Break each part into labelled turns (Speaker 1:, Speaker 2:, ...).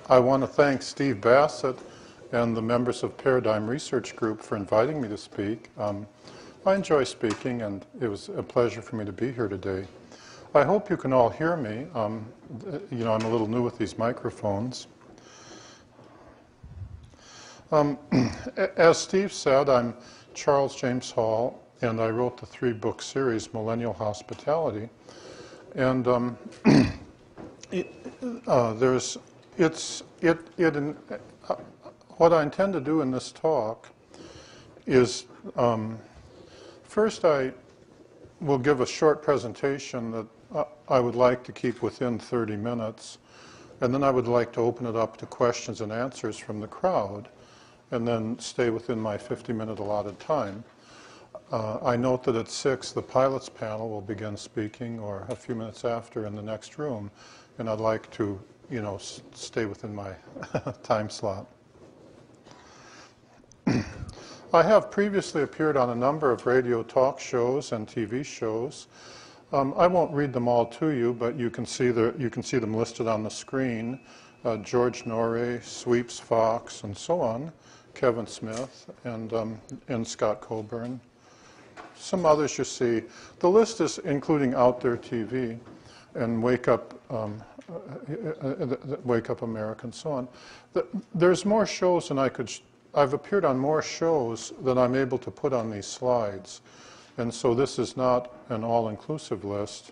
Speaker 1: I want to thank Steve Bassett and the members of Paradigm Research Group for inviting me to speak. I enjoy speaking, and it was a pleasure for me to be here today. I hope you can all hear me. You know, I'm a little new with these microphones. As Steve said, I'm Charles James Hall, and I wrote the 3-book series, Millennial Hospitality. And what I intend to do in this talk is, first I will give a short presentation that I would like to keep within 30 minutes, and then I would like to open it up to questions and answers from the crowd, and then stay within my 50-minute allotted time. I note that at 6, the pilots panel will begin speaking, or a few minutes after in the next room, and I'd like to, you know, stay within my time slot. I have previously appeared on a number of radio talk shows and TV shows. I won't read them all to you, but you can see them listed on the screen. George Norrie, Sweeps Fox, and so on. Kevin Smith and Scott Coburn. Some others you see. The list is including Out There TV and Wake Up America and so on. There's more shows than I've appeared on more shows than I'm able to put on these slides. And so this is not an all-inclusive list.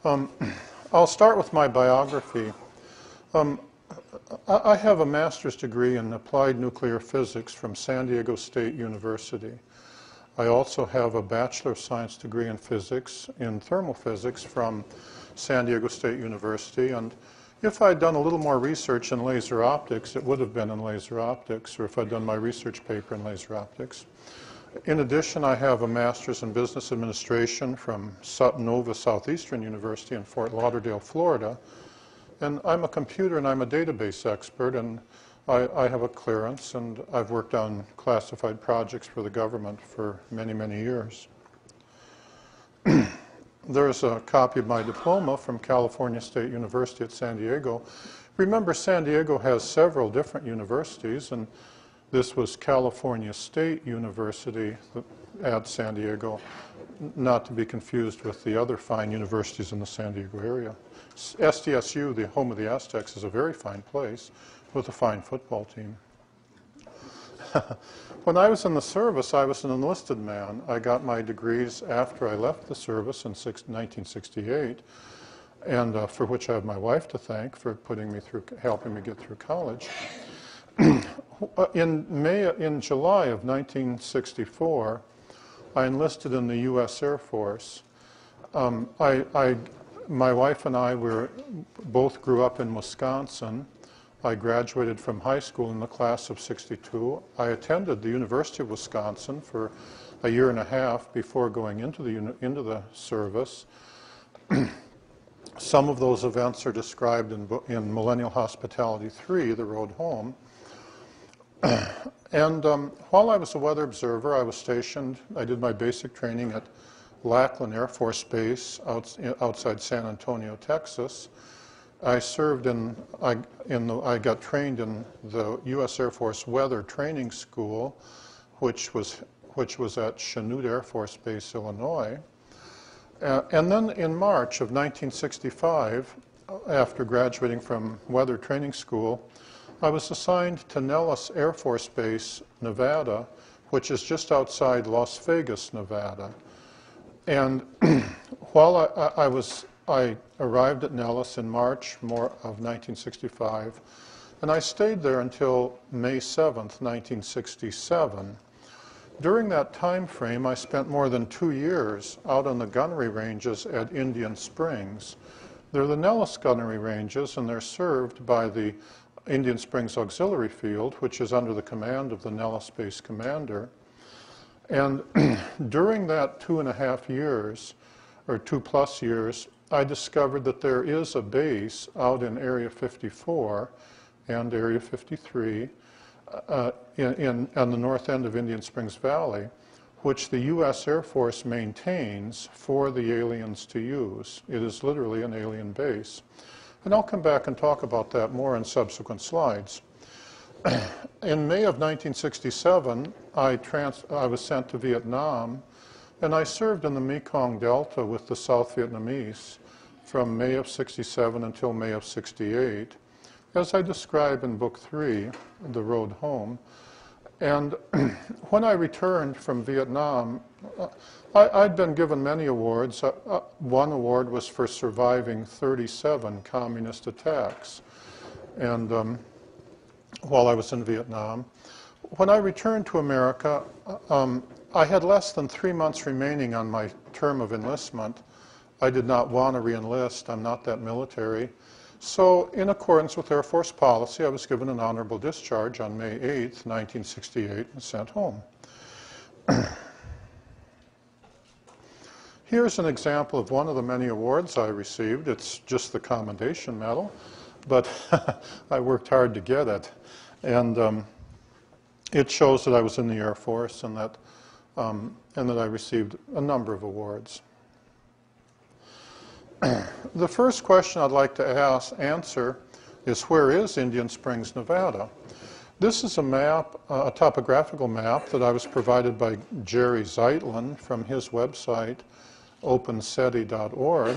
Speaker 1: I'll start with my biography. I have a master's degree in applied nuclear physics from San Diego State University. I also have a Bachelor of Science degree in physics, in thermal physics, from San Diego State University. And if I'd done a little more research in laser optics, it would have been in laser optics, or if I'd done my research paper in laser optics. In addition, I have a master's in business administration from Nova Southeastern University in Fort Lauderdale, Florida. And I'm a computer and I'm a database expert, and I have a clearance, and I've worked on classified projects for the government for many, many years. There's a copy of my diploma from California State University at San Diego. Remember, San Diego has several different universities, and this was California State University at San Diego, not to be confused with the other fine universities in the San Diego area. SDSU, the home of the Aztecs, is a very fine place with a fine football team. When I was in the service, I was an enlisted man. I got my degrees after I left the service in 1968, and for which I have my wife to thank for putting me through, helping me get through college. In July of 1964, I enlisted in the U.S. Air Force. My wife and I both grew up in Wisconsin. I graduated from high school in the class of '62. I attended the University of Wisconsin for a year and a half before going into the service. Some of those events are described in Millennial Hospitality 3, The Road Home. And while I was a weather observer, I was stationed, I did my basic training at Lackland Air Force Base outside San Antonio, Texas. I served I got trained in the U.S. Air Force Weather Training School, which was at Chanute Air Force Base, Illinois. And then in March of 1965, after graduating from Weather Training School, I was assigned to Nellis Air Force Base, Nevada, which is just outside Las Vegas, Nevada. And while I arrived at Nellis in March of 1965, and I stayed there until May 7th, 1967. During that time frame, I spent more than 2 years out on the gunnery ranges at Indian Springs. They're the Nellis gunnery ranges, and they're served by the Indian Springs Auxiliary Field, which is under the command of the Nellis Base Commander. And during that 2.5 years, or 2+ years, I discovered that there is a base out in Area 54 and Area 53 on the north end of Indian Springs Valley, which the U.S. Air Force maintains for the aliens to use. It is literally an alien base. And I'll come back and talk about that more in subsequent slides. In May of 1967, I was sent to Vietnam, and I served in the Mekong Delta with the South Vietnamese from May of 67 until May of 68, as I describe in Book 3, The Road Home. And when I returned from Vietnam, I'd been given many awards. One award was for surviving 37 communist attacks, and while I was in Vietnam. When I returned to America, I had less than 3 months remaining on my term of enlistment. I did not want to re-enlist. I'm not that military. So in accordance with Air Force policy, I was given an honorable discharge on May 8th, 1968, and sent home. Here's an example of one of the many awards I received. It's just the Commendation Medal, but I worked hard to get it. And it shows that I was in the Air Force and that I received a number of awards. The first question I'd like to answer is, where is Indian Springs, Nevada? This is a map, a topographical map that I was provided by Jerry Zeitlin from his website, openseti.org.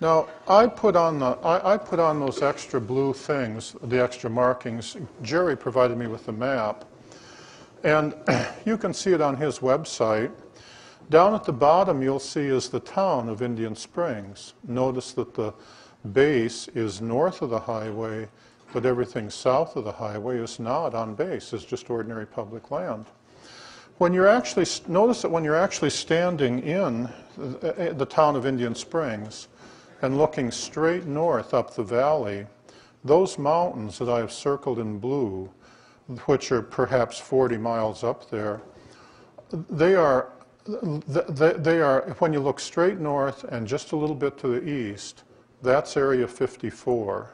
Speaker 1: Now, I put on those extra blue things, the extra markings. Jerry provided me with the map, and you can see it on his website. Down at the bottom, you'll see is the town of Indian Springs. Notice that the base is north of the highway, but everything south of the highway is not on base. It's just ordinary public land. When you're actually, notice that when you're actually standing in the town of Indian Springs and looking straight north up the valley, those mountains that I have circled in blue, which are perhaps 40 miles up there, they are, when you look straight north and just a little bit to the east, that's Area 54.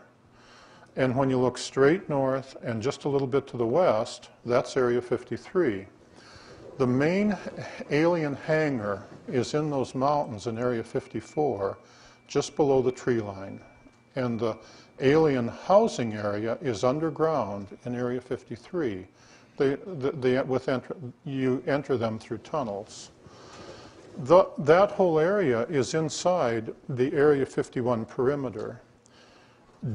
Speaker 1: And when you look straight north and just a little bit to the west, that's Area 53. The main alien hangar is in those mountains in Area 54, just below the tree line. And the alien housing area is underground in Area 53. You enter them through tunnels. That whole area is inside the Area 51 perimeter.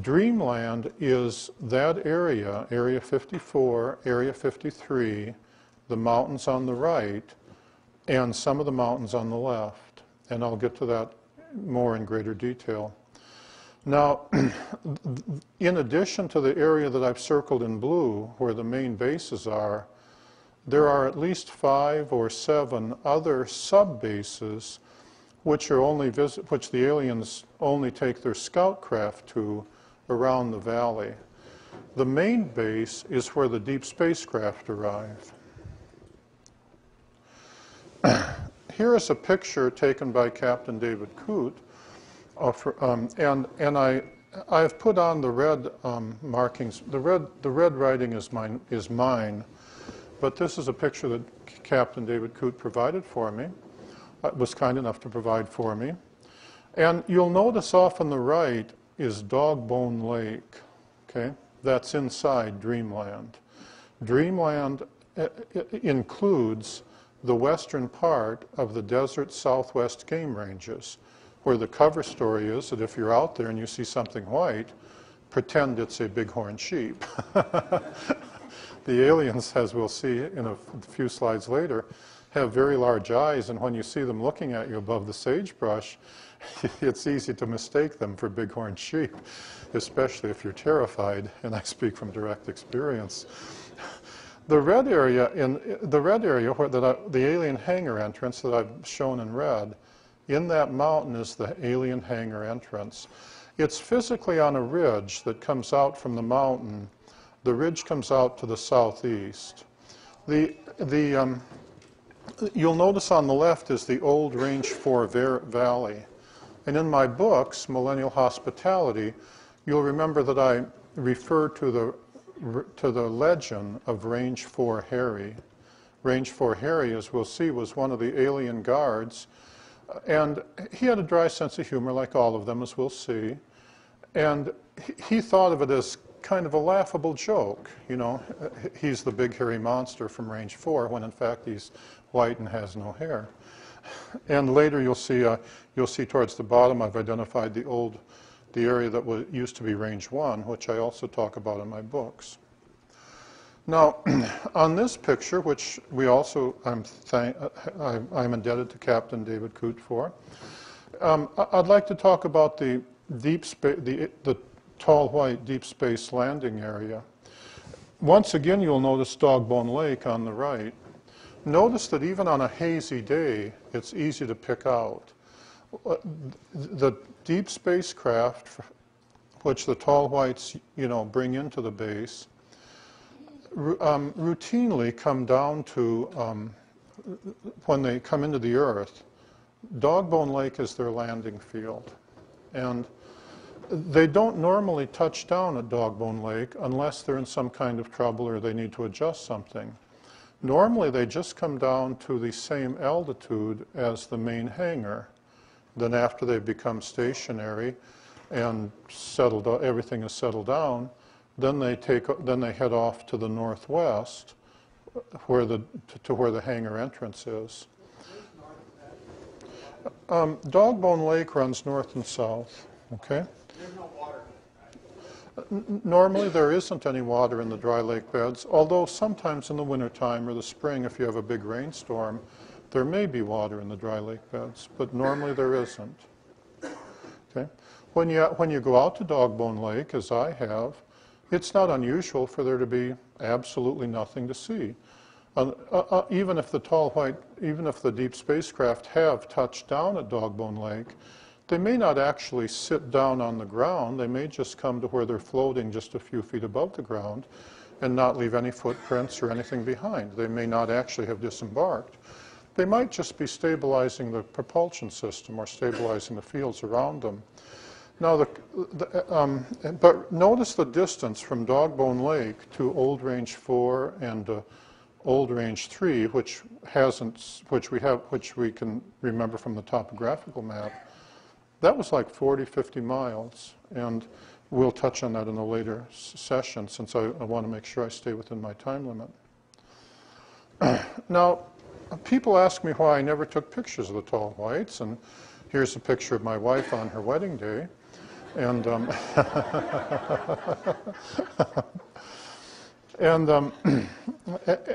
Speaker 1: Dreamland is that area, Area 54, Area 53, the mountains on the right, and some of the mountains on the left. And I'll get to that more in greater detail. Now, in addition to the area that I've circled in blue, where the main bases are, there are at least 5 or 7 other sub-bases which the aliens only take their scout craft to around the valley. The main base is where the deep spacecraft arrive. Here is a picture taken by Captain David Coote, and I've put on the red markings. The red writing is mine, but this is a picture that Captain David Coote provided for me, was kind enough to provide for me. And you'll notice off on the right is Dogbone Lake, okay? That's inside Dreamland. Dreamland includes the western part of the desert Southwest game ranges, where the cover story is that if you're out there and you see something white, pretend it's a bighorn sheep. The aliens, as we'll see in a few slides later, have very large eyes, and when you see them looking at you above the sagebrush, it's easy to mistake them for bighorn sheep, especially if you're terrified, and I speak from direct experience. The red area, where the alien hangar entrance that I've shown in red, in that mountain is the alien hangar entrance. It's physically on a ridge that comes out from the mountain. The ridge comes out to the southeast. You'll notice on the left is the old Range 4 Valley. And in my books, Millennial Hospitality, you'll remember that I refer to the legend of Range 4 Harry. Range 4 Harry, as we'll see, was one of the alien guards. And he had a dry sense of humor, like all of them, as we'll see. And he thought of it as kind of a laughable joke, you know. He's the big hairy monster from Range 4, when in fact he's white and has no hair. And later you'll see towards the bottom I've identified the area that used to be Range 1, which I also talk about in my books. Now, on this picture, which I'm indebted to Captain David Coote for, I'd like to talk about the tall white deep space landing area. Once again, you'll notice Dogbone Lake on the right. Notice that even on a hazy day, it's easy to pick out. The deep spacecraft, which the tall whites, you know, bring into the base, routinely come down to, when they come into the Earth, Dogbone Lake is their landing field. And they don't normally touch down at Dogbone Lake unless they're in some kind of trouble or they need to adjust something. Normally they just come down to the same altitude as the main hangar. Then after they've become stationary and everything is settled down, then they head off to the northwest to where the hangar entrance is. Dogbone Lake runs north and south, okay?
Speaker 2: There's no water.
Speaker 1: Normally there isn't any water in the dry lake beds, although sometimes in the wintertime or the spring, if you have a big rainstorm, there may be water in the dry lake beds, but normally there isn't. Okay? When you go out to Dogbone Lake, as I have, it's not unusual for there to be absolutely nothing to see. Even if the deep spacecraft have touched down at Dogbone Lake, they may not actually sit down on the ground. They may just come to where they're floating just a few feet above the ground and not leave any footprints or anything behind. They may not actually have disembarked. They might just be stabilizing the propulsion system or stabilizing the fields around them. Now, but notice the distance from Dogbone Lake to Old Range 4 and Old Range 3, which we can remember from the topographical map. That was like 40, 50 miles, and we'll touch on that in a later session since I want to make sure I stay within my time limit. Now, people ask me why I never took pictures of the tall whites, and here's a picture of my wife on her wedding day. And,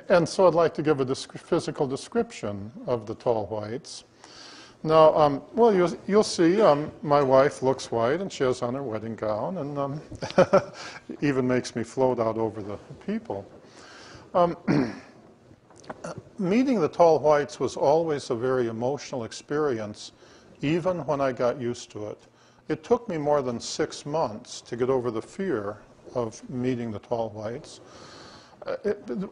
Speaker 1: and so I'd like to give a physical description of the tall whites. Now, well, you'll see my wife looks white, and she has on her wedding gown, and even makes me float out over the people. Meeting the tall whites was always a very emotional experience, even when I got used to it. It took me more than 6 months to get over the fear of meeting the tall whites.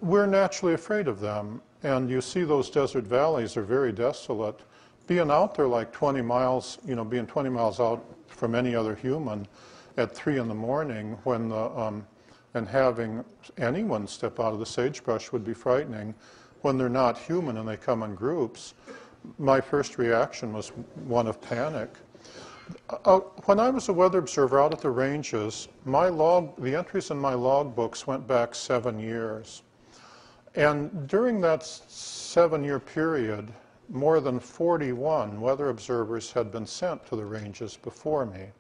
Speaker 1: We're naturally afraid of them, and you see those desert valleys are very desolate. Being out there like 20 miles, you know, being 20 miles out from any other human at 3 in the morning when and having anyone step out of the sagebrush would be frightening. When they're not human and they come in groups, my first reaction was one of panic. When I was a weather observer out at the ranges, the entries in my log books went back 7 years. And during that 7-year period, more than 41 weather observers had been sent to the ranges before me.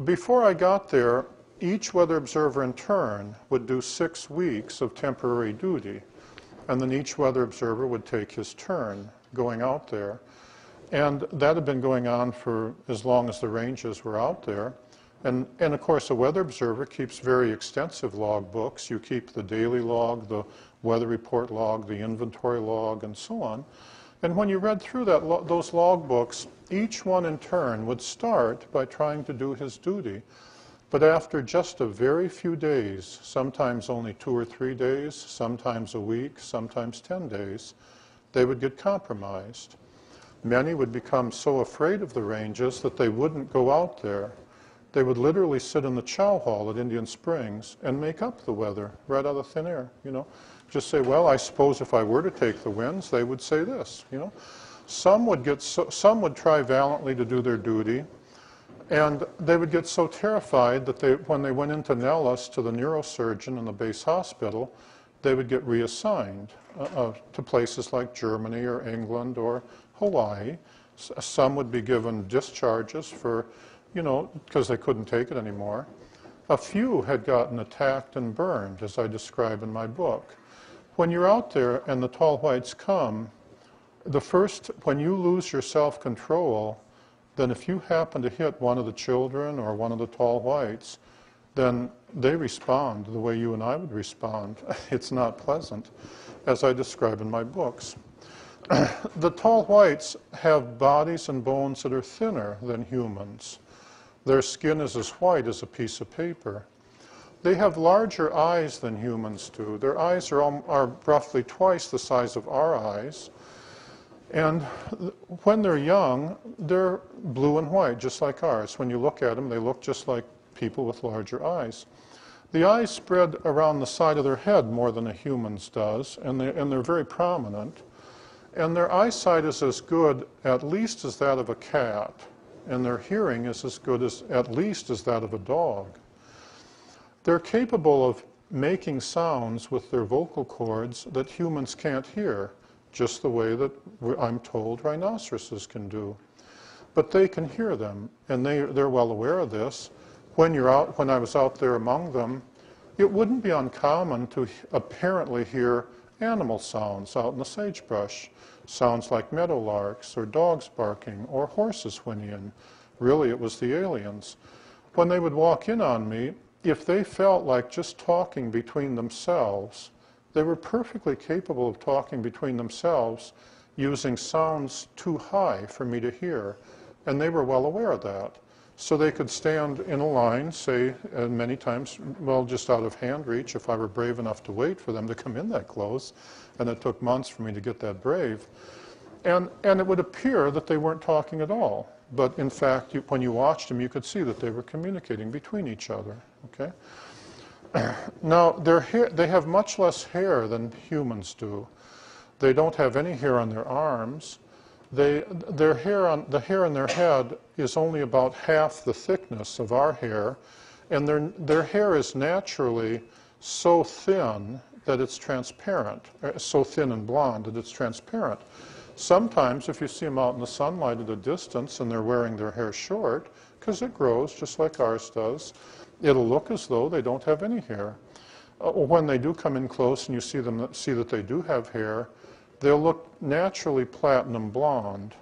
Speaker 1: Before I got there, each weather observer in turn would do 6 weeks of temporary duty, and then each weather observer would take his turn going out there. And that had been going on for as long as the ranges were out there. And of course, a weather observer keeps very extensive log books. You keep the daily log, the weather report log, the inventory log, and so on. And when you read through those log books, each one in turn would start by trying to do his duty. But after just a very few days, sometimes only 2 or 3 days, sometimes a week, sometimes 10 days, they would get compromised. Many would become so afraid of the ranges that they wouldn't go out there. They would literally sit in the chow hall at Indian Springs and make up the weather right out of thin air, you know. Just say, well, I suppose if I were to take the winds, they would say this, you know. Some would try valiantly to do their duty, And they would get so terrified that when they went into Nellis to the neurosurgeon in the base hospital, they would get reassigned to places like Germany or England or Hawaii. Some would be given discharges for, because they couldn't take it anymore. A few had gotten attacked and burned, as I describe in my book. When you're out there and the tall whites come, when you lose your self-control, then if you happen to hit one of the children or one of the tall whites, then they respond the way you and I would respond. It's not pleasant, as I describe in my books. The tall whites have bodies and bones that are thinner than humans. Their skin is as white as a piece of paper. They have larger eyes than humans do. Their eyes are roughly twice the size of our eyes. And when they're young, they're blue and white, just like ours. When you look at them, they look just like people with larger eyes. The eyes spread around the side of their head more than a human's does, and they're very prominent. And their eyesight is as good, at least, as that of a cat. And their hearing is as good, at least, as that of a dog. They're capable of making sounds with their vocal cords that humans can't hear, just the way that I'm told rhinoceroses can do. But they can hear them, and they're well aware of this. When I was out there among them, it wouldn't be uncommon to apparently hear animal sounds out in the sagebrush. Sounds like meadowlarks, or dogs barking, or horses whinnying. Really, it was the aliens. When they would walk in on me, if they felt like just talking between themselves, they were perfectly capable of talking between themselves using sounds too high for me to hear, and they were well aware of that. So they could stand in a line, say, many times, well, just out of hand reach, if I were brave enough to wait for them to come in that close, and it took months for me to get that brave. And it would appear that they weren't talking at all. But in fact, when you watched them, you could see that they were communicating between each other. Okay? Now, they have much less hair than humans do. They don't have any hair on their arms. The hair in their head is only about half the thickness of our hair, and their hair is naturally so thin that it's transparent, so thin and blonde that it's transparent. Sometimes, if you see them out in the sunlight at a distance and they're wearing their hair short, because it grows just like ours does, it'll look as though they don't have any hair. When they do come in close and you see that they do have hair, they'll look naturally platinum blonde.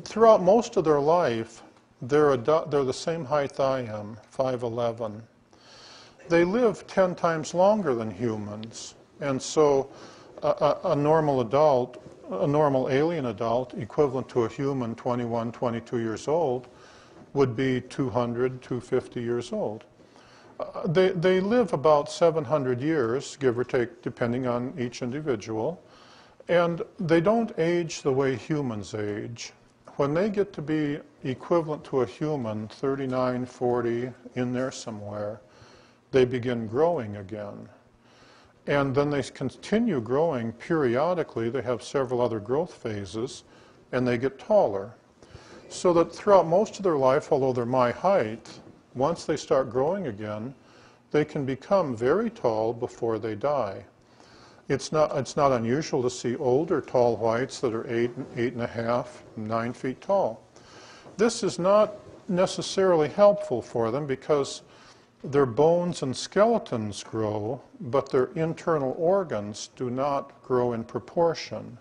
Speaker 1: Throughout most of their life, they're the same height I am, 5'11". They live 10 times longer than humans, and so a normal adult, a normal alien adult, equivalent to a human 21, 22 years old, would be 200, 250 years old. They live about 700 years, give or take, depending on each individual, and they don't age the way humans age. When they get to be equivalent to a human, 39, 40, in there somewhere, they begin growing again. And then they continue growing periodically. They have several other growth phases, and they get taller. So that throughout most of their life, although they're my height, once they start growing again, they can become very tall before they die. It's not unusual to see older tall whites that are 8.5, 9 feet tall. This is not necessarily helpful for them because their bones and skeletons grow, but their internal organs do not grow in proportion.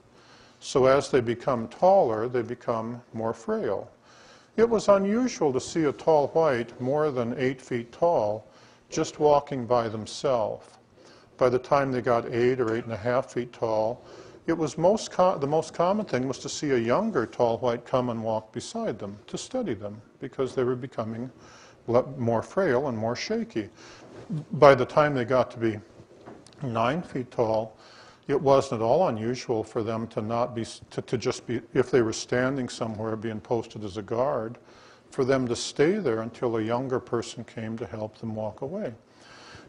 Speaker 1: So as they become taller, they become more frail. It was unusual to see a tall white more than 8 feet tall just walking by themselves. By the time they got 8 or 8.5 feet tall, it was the most common thing was to see a younger tall white come and walk beside them to study them because they were becoming more frail and more shaky. By the time they got to be 9 feet tall, it wasn't at all unusual for them to just be, if they were standing somewhere being posted as a guard, for them to stay there until a younger person came to help them walk away.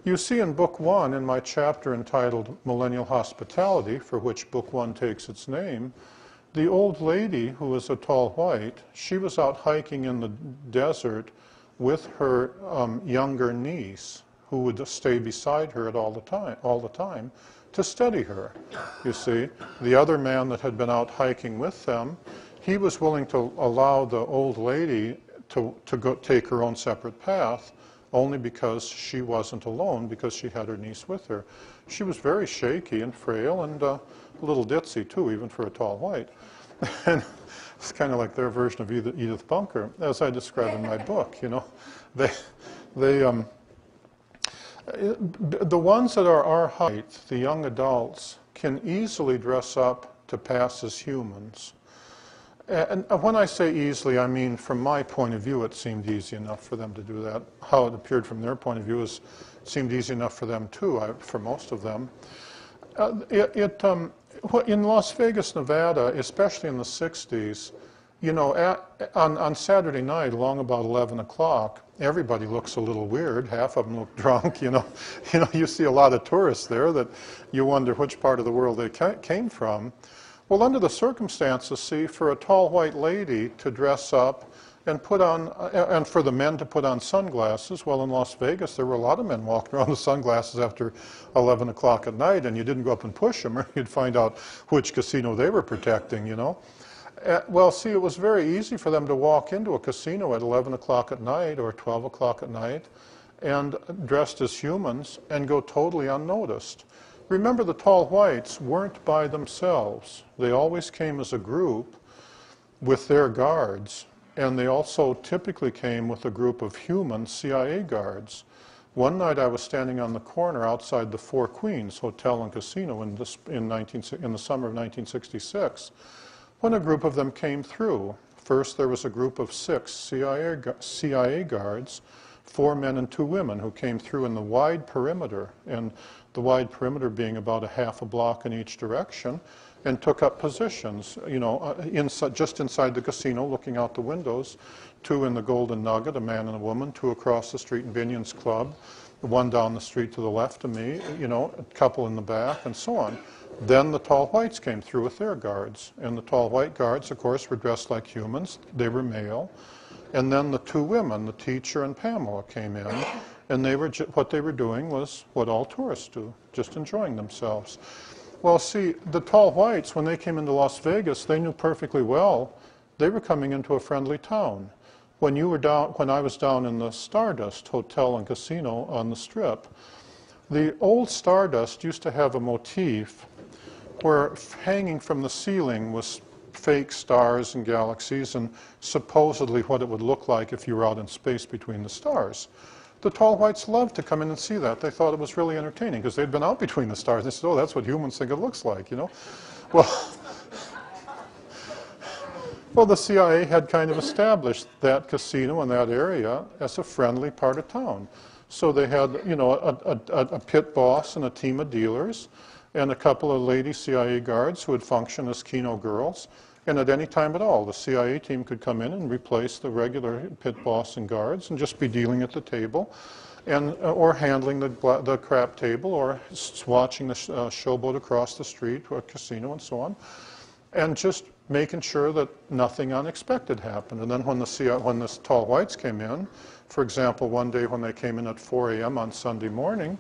Speaker 1: You see in Book 1, in my chapter entitled Millennial Hospitality, for which Book 1 takes its name, The old lady, who was a tall white, she was out hiking in the desert with her younger niece, who would stay beside her all the time to study her. You see, the other man that had been out hiking with them, he was willing to allow the old lady to go take her own separate path, only because she wasn't alone, because she had her niece with her. She was very shaky and frail and a little ditzy too, even for a tall white. And it's kind of like their version of Edith Bunker, as I describe in my book. You know, the ones that are our height, the young adults, can easily dress up to pass as humans. And when I say easily, I mean from my point of view, it seemed easy enough for them to do that. How it appeared from their point of view seemed easy enough for them too, for most of them. In Las Vegas, Nevada, especially in the 60s, you know, on Saturday night, along about 11 o'clock, everybody looks a little weird. Half of them look drunk, you know. You see a lot of tourists there that you wonder which part of the world they came from. Well, under the circumstances, see, for a tall white lady to dress up and put on, and for the men to put on sunglasses, well, in Las Vegas, there were a lot of men walking around with sunglasses after 11 o'clock at night, and you didn't go up and push them, or you'd find out which casino they were protecting, you know. Well, see, it was very easy for them to walk into a casino at 11 o'clock at night or 12 o'clock at night and dressed as humans and go totally unnoticed. Remember, the tall whites weren't by themselves. They always came as a group with their guards, and they also typically came with a group of human CIA guards. One night I was standing on the corner outside the Four Queens Hotel and Casino in the summer of 1966, when a group of them came through. First, there was a group of 6 CIA guards, 4 men and 2 women, who came through in the wide perimeter, and the wide perimeter being about a half a block in each direction, and took up positions, you know, just inside the casino, looking out the windows. 2 in the Golden Nugget, a man and a woman, 2 across the street in Binion's Club, 1 down the street to the left of me, you know, a couple in the back, and so on. Then the tall whites came through with their guards, and the tall white guards, of course, were dressed like humans. They were male. And then the 2 women, the teacher and Pamela, came in, and what they were doing was what all tourists do, just enjoying themselves. Well, see, the tall whites, when they came into Las Vegas, they knew perfectly well they were coming into a friendly town. When I was down in the Stardust Hotel and Casino on the Strip, the old Stardust used to have a motif where hanging from the ceiling was fake stars and galaxies and supposedly what it would look like if you were out in space between the stars. The tall whites loved to come in and see that. They thought it was really entertaining because they'd been out between the stars. They said, oh, that's what humans think it looks like, you know. Well, the CIA had kind of established that casino in that area as a friendly part of town. So they had, you know, a pit boss and a team of dealers and a couple of lady CIA guards who would function as Keno girls. And at any time at all, the CIA team could come in and replace the regular pit boss and guards and just be dealing at the table, and or handling the crap table, or watching the showboat across the street or a casino and so on, and just making sure that nothing unexpected happened. And then when the tall whites came in, for example, one day when they came in at 4 a.m. on Sunday morning,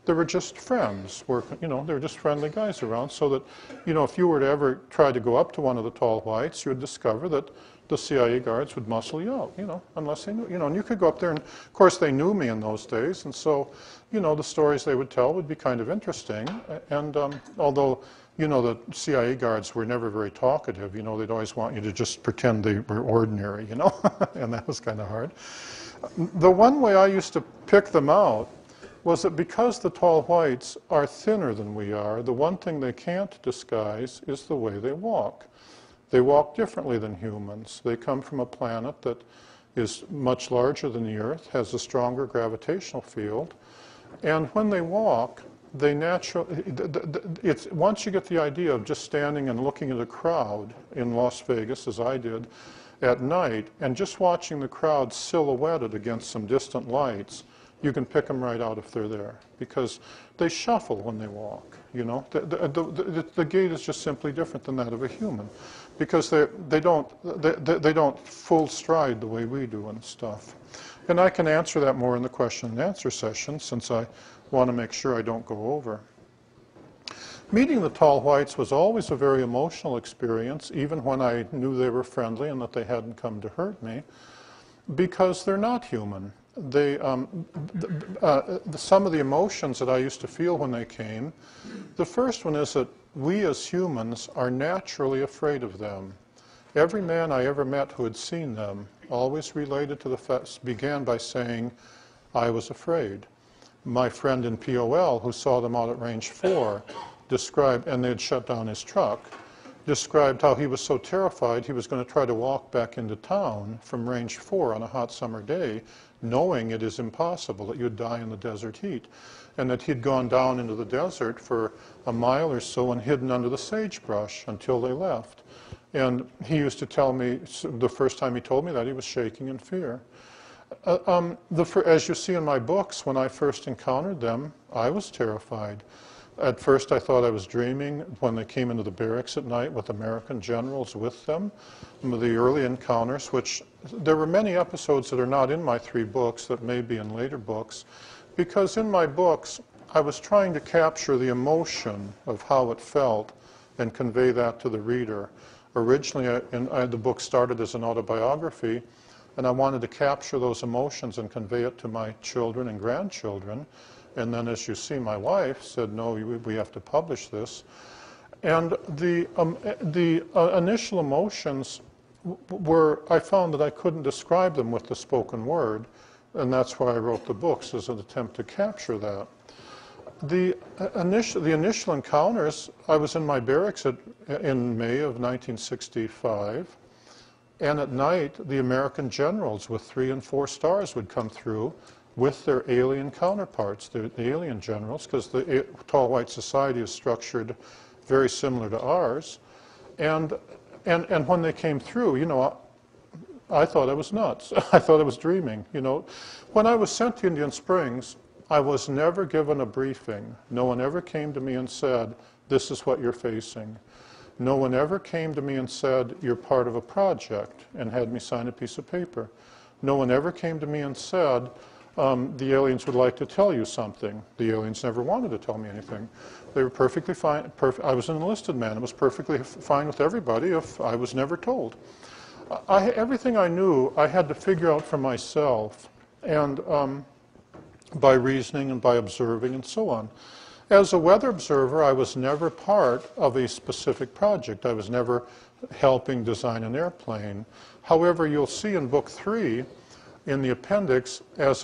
Speaker 1: they were just friends. You know, they were just friendly guys around, so that, you know, if you were to ever try to go up to one of the tall whites, you would discover that the CIA guards would muscle you out, you know, unless they knew, you know, and you could go up there, and of course they knew me in those days, and so, you know, the stories they would tell would be kind of interesting. And although, you know, the CIA guards were never very talkative, you know, they'd always want you to just pretend they were ordinary, you know, and that was kind of hard. The one way I used to pick them out was that because the tall whites are thinner than we are, the one thing they can't disguise is the way they walk. They walk differently than humans. They come from a planet that is much larger than the Earth, has a stronger gravitational field, and when they walk, they naturally, once you get the idea of just standing and looking at a crowd in Las Vegas, as I did, at night, and just watching the crowd silhouetted against some distant lights, you can pick them right out if they're there, because they shuffle when they walk, you know. The gait is just simply different than that of a human, because they don't full stride the way we do and stuff. And I can answer that more in the question and answer session, since I want to make sure I don't go over. Meeting the tall whites was always a very emotional experience, even when I knew they were friendly and that they hadn't come to hurt me, because they're not human. Some of the emotions that I used to feel when they came, the first one is that we as humans are naturally afraid of them. Every man I ever met who had seen them always related to the fact, began by saying, I was afraid. My friend in POL, who saw them out at range 4, described, and they had shut down his truck, described how he was so terrified he was going to try to walk back into town from range 4 on a hot summer day, knowing it is impossible, that you'd die in the desert heat, and that he'd gone down into the desert for a mile or so and hidden under the sagebrush until they left. And he used to tell me, the first time he told me that, he was shaking in fear. As you see in my books, when I first encountered them, I was terrified. At first I thought I was dreaming when they came into the barracks at night with American generals with them. The early encounters, which there were many episodes that are not in my 3 books that may be in later books, because in my books I was trying to capture the emotion of how it felt and convey that to the reader. Originally, the book started as an autobiography, and I wanted to capture those emotions and convey it to my children and grandchildren. And then, as you see, my wife said, no, we have to publish this. And the initial emotions were, I found that I couldn't describe them with the spoken word, and that's why I wrote the books, as an attempt to capture that. The initial encounters, I was in my barracks in May of 1965, and at night the American generals with 3 and 4 stars would come through with their alien counterparts, the alien generals, because the tall white society is structured very similar to ours. And when they came through, you know, I thought I was nuts. I thought I was dreaming, you know. When I was sent to Indian Springs, I was never given a briefing. No one ever came to me and said, this is what you're facing. No one ever came to me and said, you're part of a project, and had me sign a piece of paper. No one ever came to me and said, the aliens would like to tell you something. The aliens never wanted to tell me anything. They were perfectly fine. I was an enlisted man. It was perfectly fine with everybody if I was never told. Everything I knew, I had to figure out for myself, and by reasoning and by observing and so on. As a weather observer, I was never part of a specific project. I was never helping design an airplane. However, you'll see in book 3, in the appendix,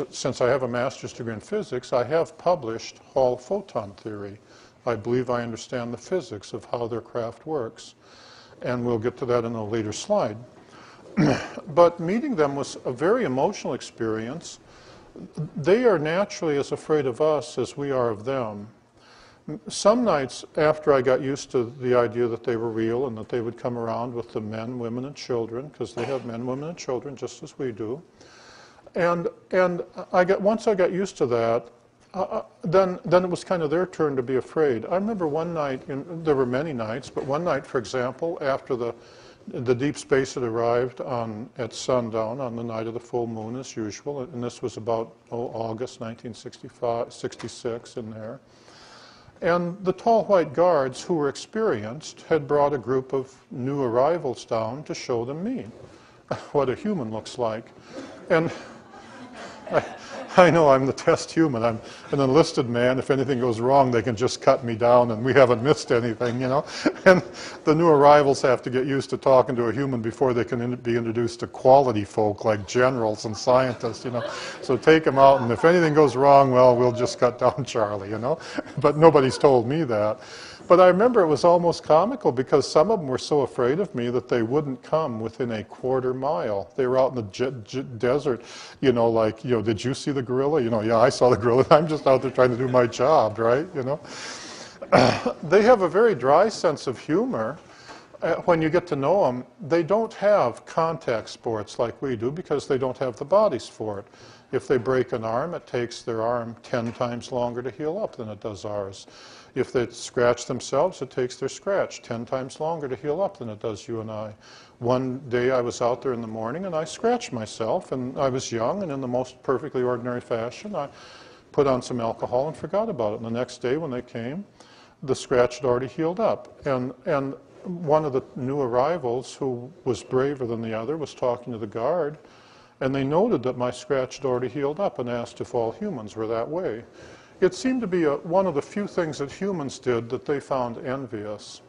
Speaker 1: since I have a master's degree in physics, I have published Hall photon theory. I believe I understand the physics of how their craft works. And we'll get to that in a later slide. But meeting them was a very emotional experience. They are naturally as afraid of us as we are of them. Some nights after I got used to the idea that they were real and that they would come around with the men, women, and children, because they have men, women, and children just as we do. And once I got used to that, then it was kind of their turn to be afraid. I remember one night, there were many nights, but one night, for example, after the deep space had arrived at sundown on the night of the full moon as usual, and this was about August 1966 in there. And the tall white guards, who were experienced, had brought a group of new arrivals down to show them me, what a human looks like. And I know I'm the test human. I'm an enlisted man. If anything goes wrong, they can just cut me down and we haven't missed anything, you know. And the new arrivals have to get used to talking to a human before they can be introduced to quality folk like generals and scientists, you know. So take them out, and if anything goes wrong, well, we'll just cut down Charlie, you know. But nobody's told me that. But I remember it was almost comical because some of them were so afraid of me that they wouldn't come within a quarter mile. They were out in the desert, you know, like, you know, did you see the gorilla? You know, yeah, I saw the gorilla. I'm just out there trying to do my job, right? You know. They have a very dry sense of humor. when you get to know them, they don't have contact sports like we do because they don't have the bodies for it. If they break an arm, it takes their arm 10 times longer to heal up than it does ours. If they scratch themselves, it takes their scratch 10 times longer to heal up than it does you and I. One day I was out there in the morning and I scratched myself, and I was young, and in the most perfectly ordinary fashion, I put on some alcohol and forgot about it. And the next day when they came, the scratch had already healed up. And one of the new arrivals, who was braver than the other, was talking to the guard, and they noted that my scratch had already healed up and asked if all humans were that way. It seemed to be one of the few things that humans did that they found envious.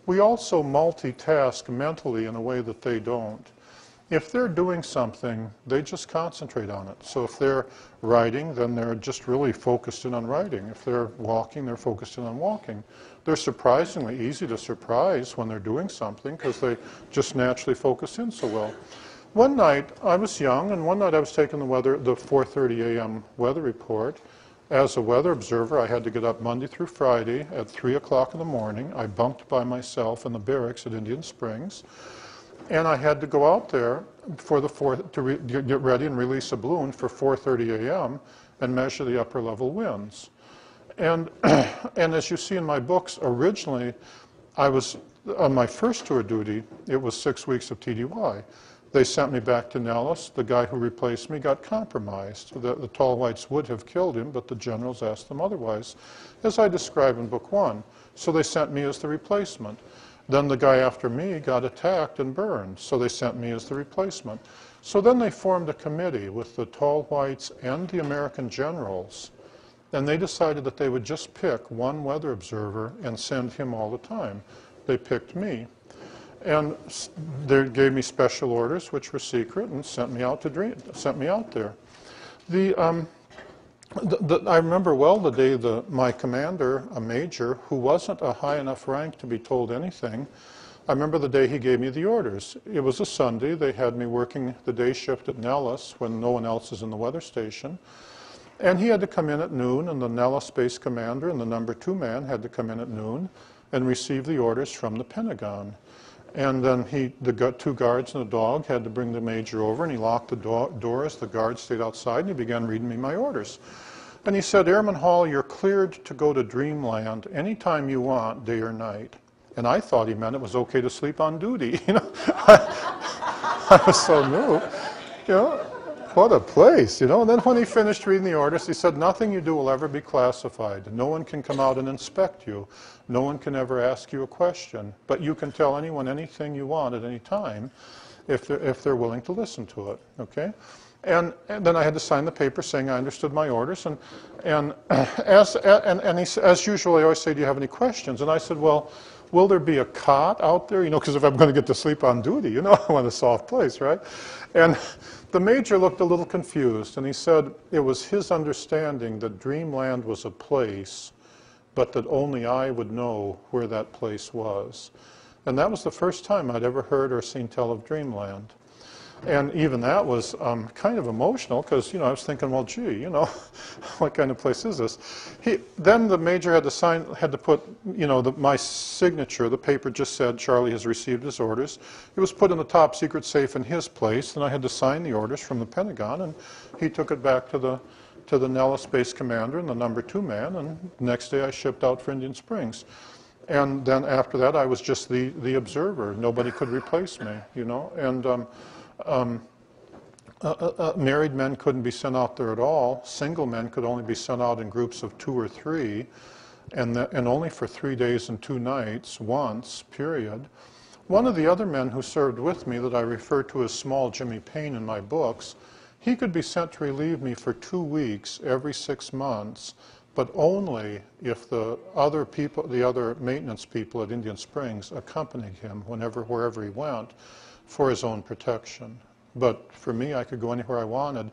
Speaker 1: We also multitask mentally in a way that they don't. If they're doing something, they just concentrate on it. So if they're writing, then they're just really focused in on writing. If they're walking, they're focused in on walking. They're surprisingly easy to surprise when they're doing something because they just naturally focus in so well. One night, I was young, and one night I was taking the 4:30 a.m. weather report. As a weather observer, I had to get up Monday through Friday at 3 o'clock in the morning. I bunked by myself in the barracks at Indian Springs. And I had to go out there for to get ready and release a balloon for 4:30 a.m. and measure the upper level winds. And, and as you see in my books, originally I was, on my first tour duty, it was 6 weeks of TDY. They sent me back to Nellis. The guy who replaced me got compromised. The tall whites would have killed him, but the generals asked them otherwise, as I describe in book 1. So they sent me as the replacement. Then the guy after me got attacked and burned, so they sent me as the replacement. So then they formed a committee with the tall whites and the American generals, and they decided that they would just pick one weather observer and send him all the time. They picked me. And they gave me special orders, which were secret, and sent me out there. I remember well the day my commander, a major, who wasn't a high enough rank to be told anything, I remember the day he gave me the orders. It was a Sunday. They had me working the day shift at Nellis when no one else is in the weather station. And he had to come in at noon, and the Nellis base commander and the number 2 man had to come in at noon and receive the orders from the Pentagon. And then the 2 guards and a dog had to bring the major over, and he locked the doors. The guards stayed outside, and he began reading me my orders. And he said, "Airman Hall, you're cleared to go to Dreamland anytime you want, day or night." And I thought he meant it was okay to sleep on duty. You know, I was so new. You know, what a place, you know. And then when he finished reading the orders, he said, "Nothing you do will ever be classified. No one can come out and inspect you. No one can ever ask you a question. But you can tell anyone anything you want at any time if they're willing to listen to it." Okay? And then I had to sign the paper saying I understood my orders. And as usual, I always say, "Do you have any questions?" And I said, "Well, will there be a cot out there? You know, because if I'm going to get to sleep on duty, you know, I want a soft place, right?" And the major looked a little confused, and he said it was his understanding that Dreamland was a place, but that only I would know where that place was. And that was the first time I'd ever heard or seen tell of Dreamland. And even that was kind of emotional because, you know, I was thinking, well, gee, you know, what kind of place is this? Then the major had to put, you know, my signature. The paper just said Charlie has received his orders. It was put in the top secret safe in his place, and I had to sign the orders from the Pentagon, and he took it back to the Nellis base commander and the number 2 man, and the next day I shipped out for Indian Springs. And then after that, I was just the observer. Nobody could replace me, you know. And married men couldn't be sent out there at all. Single men could only be sent out in groups of 2 or 3, and only for 3 days and 2 nights, once, period. One of the other men who served with me that I refer to as Small Jimmy Payne in my books, he could be sent to relieve me for 2 weeks every 6 months, but only if the other maintenance people at Indian Springs accompanied him wherever he went, for his own protection. But for me, I could go anywhere I wanted,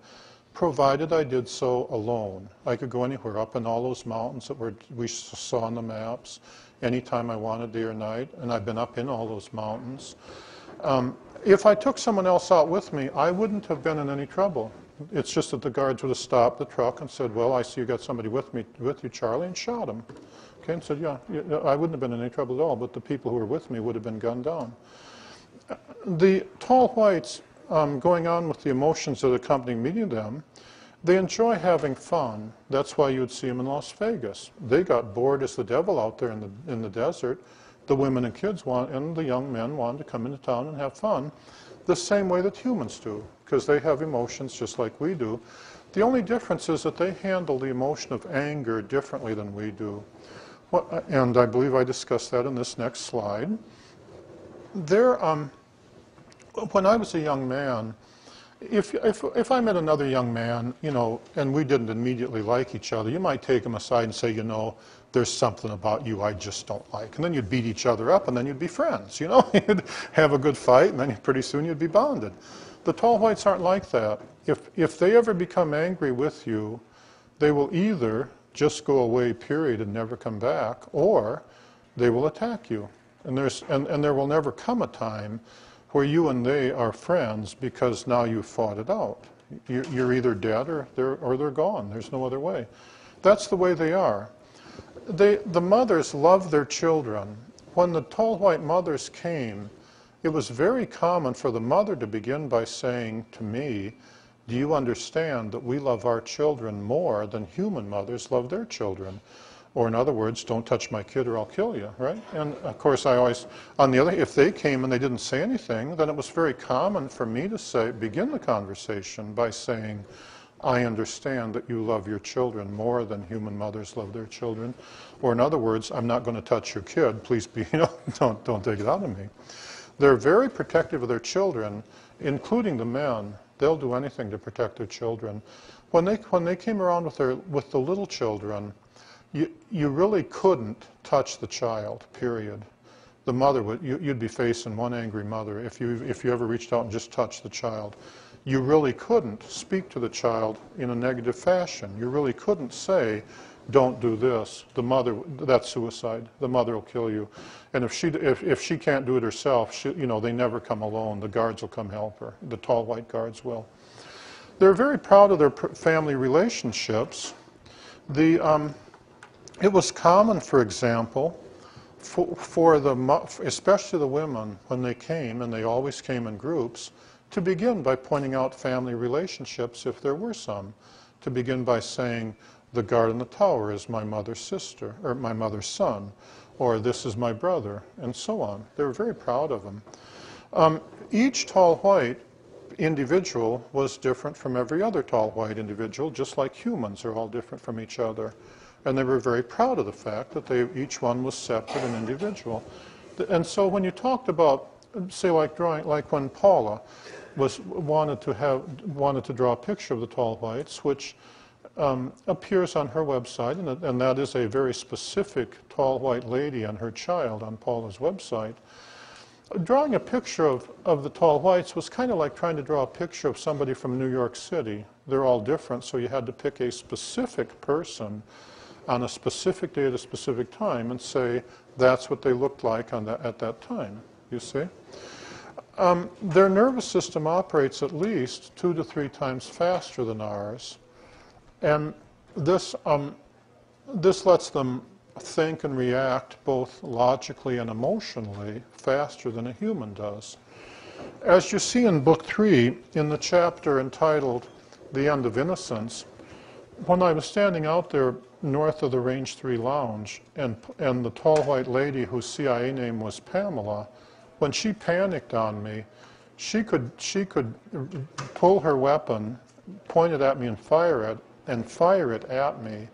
Speaker 1: provided I did so alone. I could go anywhere, up in all those mountains that we saw on the maps, anytime I wanted, day or night, and I've been up in all those mountains. If I took someone else out with me, I wouldn't have been in any trouble. It's just that the guards would have stopped the truck and said, well, I see you got somebody with you, Charlie, and shot him. Okay, and said, yeah, I wouldn't have been in any trouble at all, but the people who were with me would have been gunned down. The tall whites, going on with the emotions that accompany meeting them, they enjoy having fun. That's why you would see them in Las Vegas. They got bored as the devil out there in the desert. The women and kids and the young men wanted to come into town and have fun the same way that humans do, because they have emotions just like we do. The only difference is that they handle the emotion of anger differently than we do. And I believe I discussed that in this next slide. When I was a young man, if I met another young man, you know, and we didn't immediately like each other, you might take him aside and say, you know, there's something about you I just don't like. And then you'd beat each other up, and then you'd be friends, you know. You'd have a good fight, and then pretty soon you'd be bonded. The tall whites aren't like that. If they ever become angry with you, they will either just go away, period, and never come back, or they will attack you. And there will never come a time where you and they are friends because now you've fought it out. You're either dead or they're gone. There's no other way. That's the way they are. The mothers love their children. When the tall white mothers came, it was very common for the mother to begin by saying to me, do you understand that we love our children more than human mothers love their children? Or in other words, don't touch my kid or I'll kill you, right? And of course I always, on the other, if they came and they didn't say anything, then it was very common for me to begin the conversation by saying, I understand that you love your children more than human mothers love their children. Or in other words, I'm not going to touch your kid, please be, you know, don't take it out of me. They're very protective of their children, including the men. They'll do anything to protect their children. When they came around with the little children, you really couldn't touch the child, period. The mother you'd be facing one angry mother if you ever reached out and just touched the child. You really couldn't speak to the child in a negative fashion. You really couldn't say, don't do this. The mother, that's suicide. The mother will kill you. And if she can't do it herself, you know, they never come alone. The guards will come help her. The tall white guards will. They're very proud of their family relationships. It was common, for example, especially the women, when they came, and they always came in groups, to begin by pointing out family relationships, if there were some, to begin by saying, the guard in the tower is my mother's sister, or my mother's son, or this is my brother, and so on. They were very proud of them. Each tall white individual was different from every other tall white individual, just like humans are all different from each other. And they were very proud of the fact that each one was separate and individual. And so when you talked about, say, like when Paula wanted to draw a picture of the tall whites, which appears on her website, and that is a very specific tall white lady and her child on Paula's website. Drawing a picture of the tall whites was kind of like trying to draw a picture of somebody from New York City. They're all different, so you had to pick a specific person on a specific day at a specific time and say that's what they looked like at that time, you see. Their nervous system operates at least 2 to 3 times faster than ours, and this lets them think and react both logically and emotionally faster than a human does. As you see in Book 3, in the chapter entitled The End of Innocence, when I was standing out there north of the Range 3 Lounge, and the tall white lady whose CIA name was Pamela, when she panicked on me, she could pull her weapon, point it at me, and fire it at me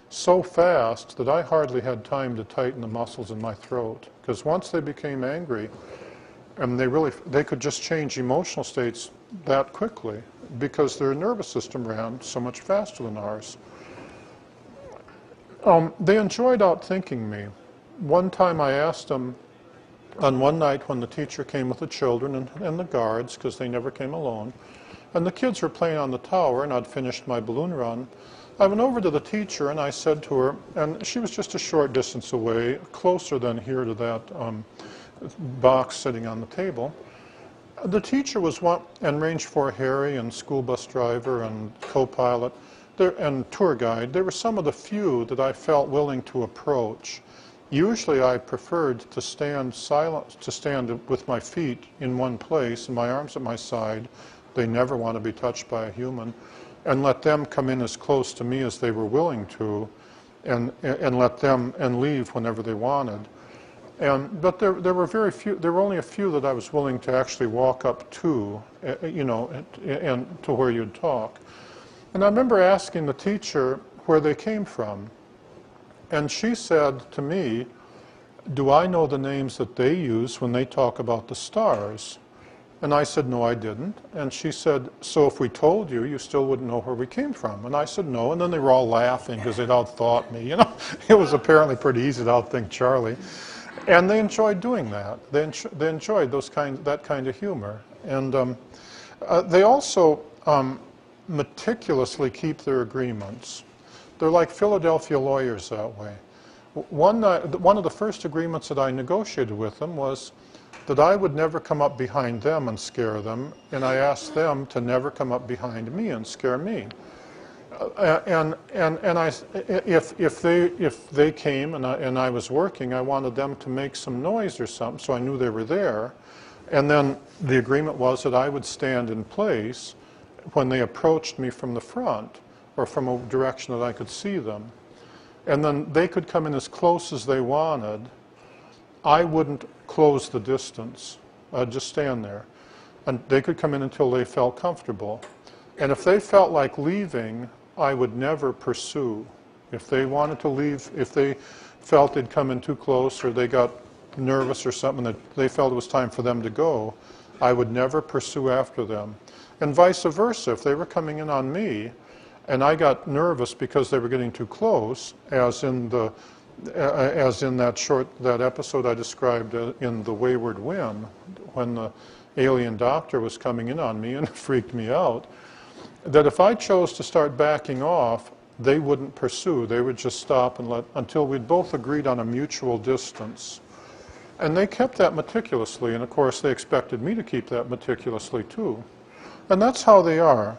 Speaker 1: so fast that I hardly had time to tighten the muscles in my throat. Because once they became angry, and they could just change emotional states that quickly, because their nervous system ran so much faster than ours. They enjoyed outthinking me. One time I asked them, on one night when the teacher came with the children and the guards, because they never came alone, and the kids were playing on the tower, and I'd finished my balloon run, I went over to the teacher and I said to her, and she was just a short distance away, closer than here to that box sitting on the table, The teacher was one, and Range 4 Harry and school bus driver and co-pilot and tour guide, they were some of the few that I felt willing to approach. Usually I preferred to stand silent, to stand with my feet in one place and my arms at my side. They never want to be touched by a human, and let them come in as close to me as they were willing to, and let them and leave whenever they wanted. But there were very few. There were only a few that I was willing to actually walk up to, you know, and to where you'd talk. And I remember asking the teacher where they came from, and she said to me, "Do I know the names that they use when they talk about the stars?" And I said, "No, I didn't." And she said, "So if we told you, you still wouldn't know where we came from?" And I said, "No." And then they were all laughing because they'd outthought me. You know, it was apparently pretty easy to outthink Charlie. And they enjoyed doing that. They enjoyed that kind of humor. And they also meticulously keep their agreements. They're like Philadelphia lawyers that way. One of the first agreements that I negotiated with them was that I would never come up behind them and scare them, and I asked them to never come up behind me and scare me. If they came and I was working, I wanted them to make some noise or something, so I knew they were there. And then the agreement was that I would stand in place when they approached me from the front or from a direction that I could see them. And then they could come in as close as they wanted. I wouldn't close the distance. I'd just stand there. And they could come in until they felt comfortable. And if they felt like leaving, I would never pursue. If they wanted to leave, if they felt they'd come in too close or they got nervous or something, that they felt it was time for them to go, I would never pursue after them. And vice versa, if they were coming in on me and I got nervous because they were getting too close, as in that episode I described in The Wayward Wind, when the alien doctor was coming in on me and it freaked me out, that if I chose to start backing off, they wouldn't pursue. They would just stop and until we'd both agreed on a mutual distance. And they kept that meticulously, and of course they expected me to keep that meticulously too. And that's how they are.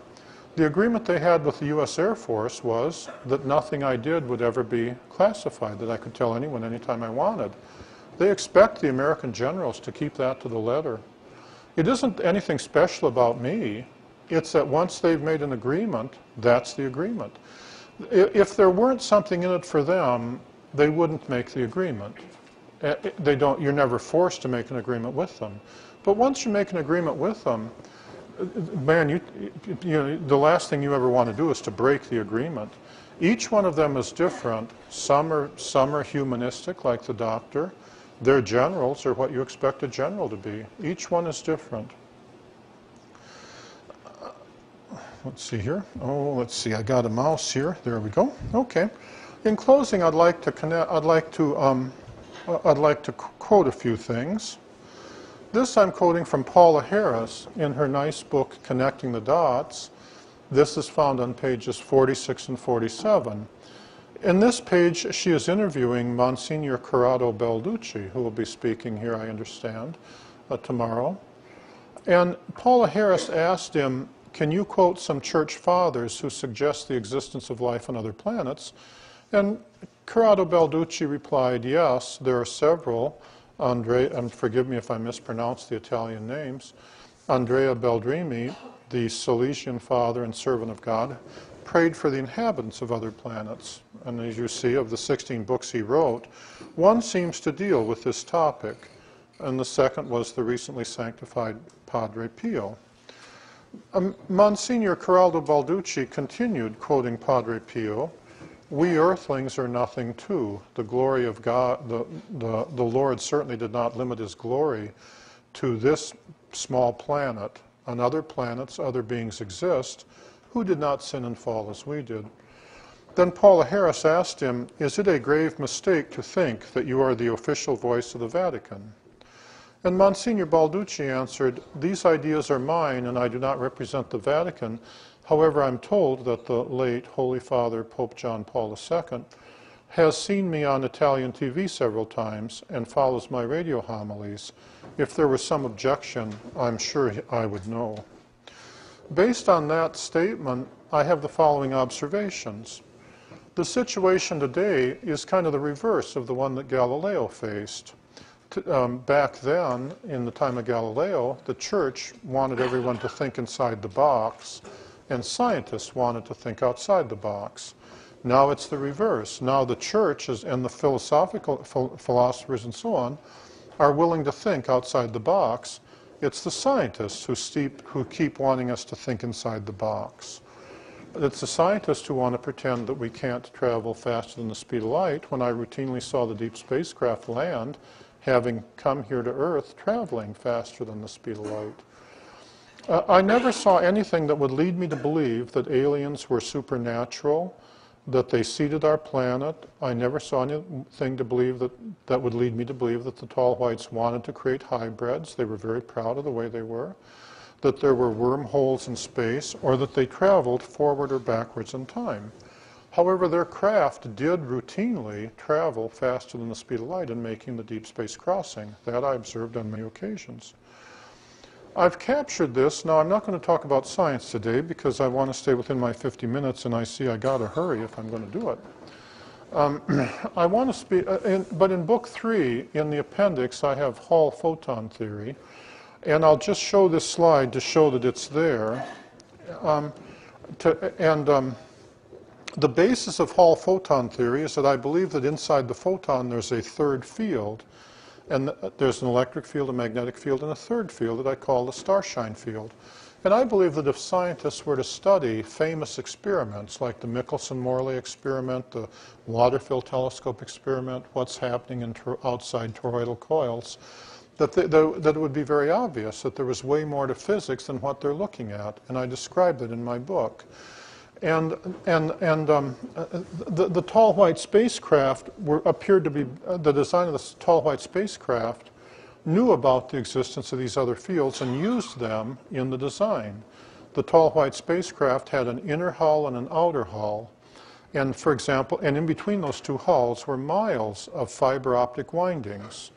Speaker 1: The agreement they had with the U.S. Air Force was that nothing I did would ever be classified, that I could tell anyone anytime I wanted. They expect the American generals to keep that to the letter. It isn't anything special about me. It's that once they've made an agreement, that's the agreement. If there weren't something in it for them, they wouldn't make the agreement. You're never forced to make an agreement with them. But once you make an agreement with them, man, the last thing you ever want to do is to break the agreement. Each one of them is different. Some are humanistic, like the doctor. Their generals are what you expect a general to be. Each one is different. Let's see here. Oh, let's see. I got a mouse here. There we go. Okay. In closing, I'd like to quote a few things. This I'm quoting from Paula Harris in her nice book, Connecting the Dots. This is found on pages 46 and 47. In this page, she is interviewing Monsignor Corrado Balducci, who will be speaking here, I understand, tomorrow. And Paula Harris asked him, "Can you quote some church fathers who suggest the existence of life on other planets?" And Corrado Balducci replied, "Yes, there are several. And forgive me if I mispronounce the Italian names. Andrea Beldrimi, the Salesian father and servant of God, prayed for the inhabitants of other planets. And as you see, of the 16 books he wrote, one seems to deal with this topic, and the second was the recently sanctified Padre Pio." Monsignor Corrado Balducci continued quoting Padre Pio, "We earthlings are nothing too. The glory of God, the Lord certainly did not limit his glory to this small planet. On other planets, other beings exist who did not sin and fall as we did." Then Paula Harris asked him, "Is it a grave mistake to think that you are the official voice of the Vatican?" And Monsignor Balducci answered, "These ideas are mine, and I do not represent the Vatican. However, I'm told that the late Holy Father Pope John Paul II has seen me on Italian TV several times and follows my radio homilies. If there was some objection, I'm sure I would know. Based on that statement, I have the following observations. The situation today is kind of the reverse of the one that Galileo faced. Back then, in the time of Galileo, the church wanted everyone to think inside the box, and scientists wanted to think outside the box. Now it's the reverse. Now the church and the philosophical philosophers and so on are willing to think outside the box. It's the scientists who keep wanting us to think inside the box. It's the scientists who want to pretend that we can't travel faster than the speed of light, when I routinely saw the deep spacecraft land, having come here to Earth, traveling faster than the speed of light. I never saw anything that would lead me to believe that aliens were supernatural, that they seeded our planet. I never saw anything to believe that would lead me to believe that the tall whites wanted to create hybrids. They were very proud of the way they were. That there were wormholes in space, or that they traveled forward or backwards in time. However, their craft did routinely travel faster than the speed of light in making the deep space crossing. That I observed on many occasions. I've captured this. Now, I'm not going to talk about science today because I want to stay within my 50 minutes, and I see I got to hurry if I'm going to do it. I want to speak, but in Book 3, in the appendix, I have Hall photon theory, and I'll just show this slide to show that it's there. The basis of Hall photon theory is that I believe that inside the photon there's a third field. And there's an electric field, a magnetic field, and a third field that I call the starshine field. And I believe that if scientists were to study famous experiments like the Michelson-Morley experiment, the Waterfield telescope experiment, what's happening outside toroidal coils, that it would be very obvious that there was way more to physics than what they're looking at. And I described it in my book. And the tall white spacecraft appeared to be, the design of the tall white spacecraft knew about the existence of these other fields and used them in the design. The tall white spacecraft had an inner hull and an outer hull. And for example, and in between those two hulls were miles of fiber optic windings.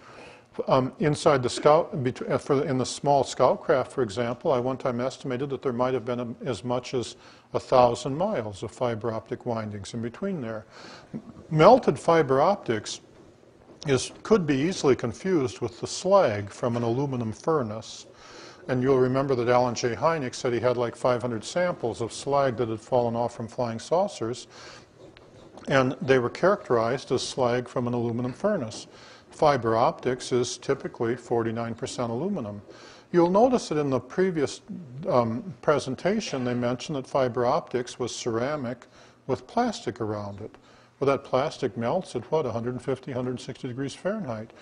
Speaker 1: Inside the Scout, in the small Scout craft, for example, I one time estimated that there might have been as much as 1,000 miles of fiber optic windings in between there. Melted fiber optics could be easily confused with the slag from an aluminum furnace. And you'll remember that Alan J. Hynek said he had like 500 samples of slag that had fallen off from flying saucers, and they were characterized as slag from an aluminum furnace. Fiber optics is typically 49% aluminum. You'll notice that in the previous presentation they mentioned that fiber optics was ceramic with plastic around it. Well, that plastic melts at what, 150, 160 degrees Fahrenheit.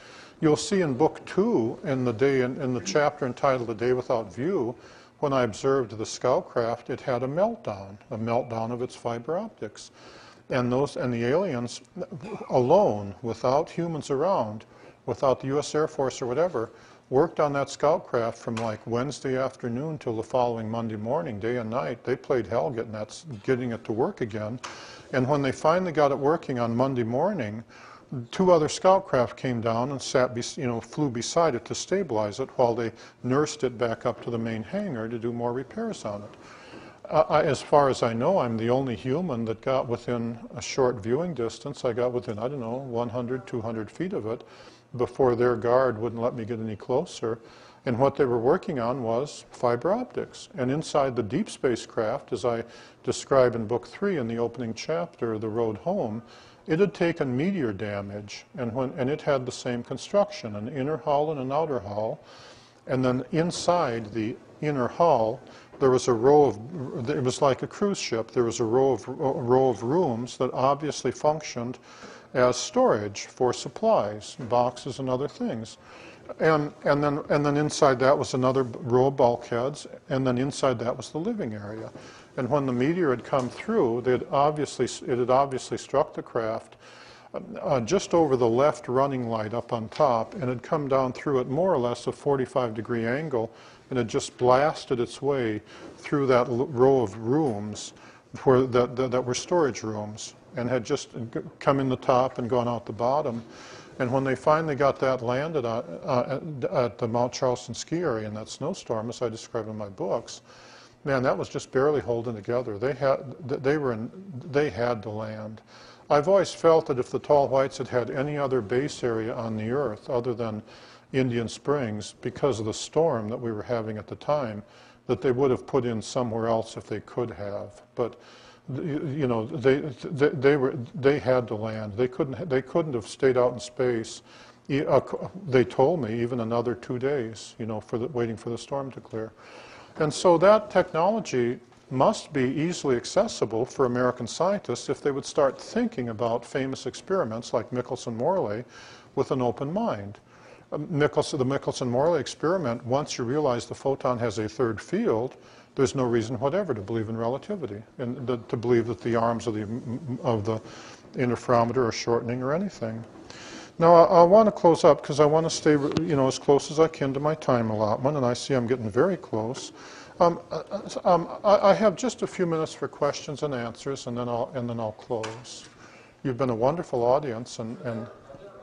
Speaker 1: You'll see in Book 2, in the chapter entitled "The Day Without View," when I observed the Scout craft, it had a meltdown of its fiber optics. And the aliens alone, without humans around, without the U.S. Air Force or whatever, worked on that Scout craft from like Wednesday afternoon till the following Monday morning, day and night. They played hell getting it to work again. And when they finally got it working on Monday morning, 2 other Scout craft came down and flew beside it to stabilize it while they nursed it back up to the main hangar to do more repairs on it. As far as I know, I'm the only human that got within a short viewing distance. I got within, I don't know, 100, 200 feet of it before their guard wouldn't let me get any closer. And what they were working on was fiber optics. And inside the deep spacecraft, as I describe in Book 3 in the opening chapter, The Road Home, it had taken meteor damage, and it had the same construction, an inner hull and an outer hull. And then inside the inner hull, there was a row of, it was like a cruise ship, there was a row of rooms that obviously functioned as storage for supplies, boxes and other things. And then inside that was another row of bulkheads, and then inside that was the living area. And when the meteor had come through, it had obviously struck the craft just over the left running light up on top, and had come down through at more or less a 45-degree angle, and had just blasted its way through that row of rooms that were storage rooms and had just come in the top and gone out the bottom. And when they finally got that landed at the Mount Charleston ski area in that snowstorm, as I describe in my books, man, that was just barely holding together. They had to land. I've always felt that if the Tall Whites had had any other base area on the Earth other than Indian Springs, because of the storm that we were having at the time, that they would have put in somewhere else if they could have. But you know, they had to land. They couldn't have stayed out in space. They told me even another 2 days, you know, waiting for the storm to clear. And so that technology must be easily accessible for American scientists if they would start thinking about famous experiments like Michelson-Morley with an open mind. The Michelson-Morley experiment, once you realize the photon has a third field, there's no reason whatever to believe in relativity and to believe that the arms of the interferometer are shortening or anything. Now, I want to close up because I want to stay, you know, as close as I can to my time allotment, and I see I'm getting very close. I have just a few minutes for questions and answers, and then I'll close. You've been a wonderful audience, and
Speaker 2: Are there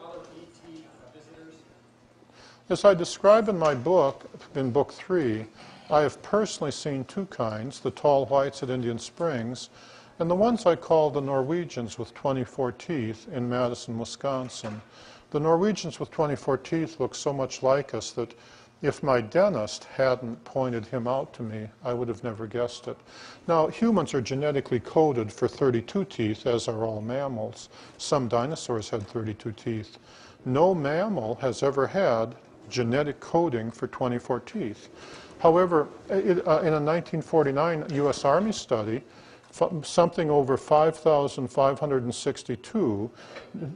Speaker 2: other ET visitors?
Speaker 1: As I describe in my book, in Book 3, I have personally seen two kinds, the Tall Whites at Indian Springs, and the ones I call the Norwegians with 24 teeth in Madison, Wisconsin. The Norwegians with 24 teeth look so much like us that if my dentist hadn't pointed him out to me, I would have never guessed it. Now, humans are genetically coded for 32 teeth, as are all mammals. Some dinosaurs had 32 teeth. No mammal has ever had genetic coding for 24 teeth. However, in a 1949 U.S. Army study, something over 5,562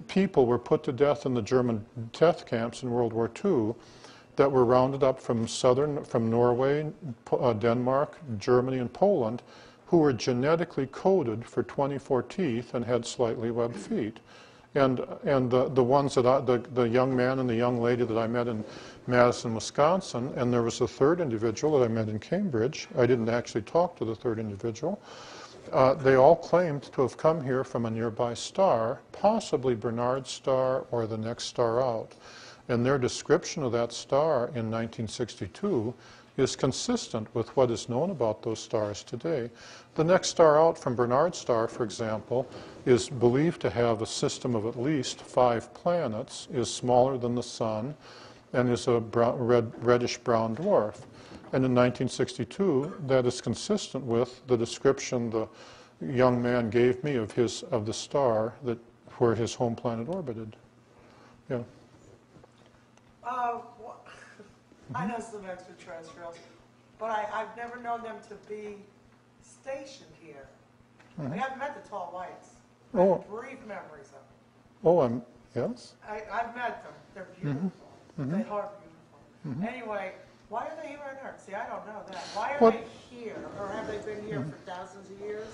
Speaker 1: people were put to death in the German death camps in World War II that were rounded up from Norway, Denmark, Germany, and Poland, who were genetically coded for 24 teeth and had slightly webbed feet. And the ones that the young man and the young lady that I met in Madison, Wisconsin, and there was a third individual that I met in Cambridge. I didn't actually talk to the third individual. They all claimed to have come here from a nearby star, possibly Bernard's star or the next star out. And their description of that star in 1962 is consistent with what is known about those stars today. The next star out from Bernard's star, for example, is believed to have a system of at least 5 planets, is smaller than the Sun, and is a reddish-brown dwarf. And in 1962, that is consistent with the description the young man gave me of the star where his home planet orbited. Yeah.
Speaker 3: I know some extraterrestrials, but I've never known them to be stationed here. I haven't met the Tall Whites. I have brief memories of them.
Speaker 1: Oh, yes?
Speaker 3: I've met them. They're beautiful. They are beautiful. Anyway, why are they here on Earth? See, I don't know that. Why are they here? Or have they been here for thousands of years?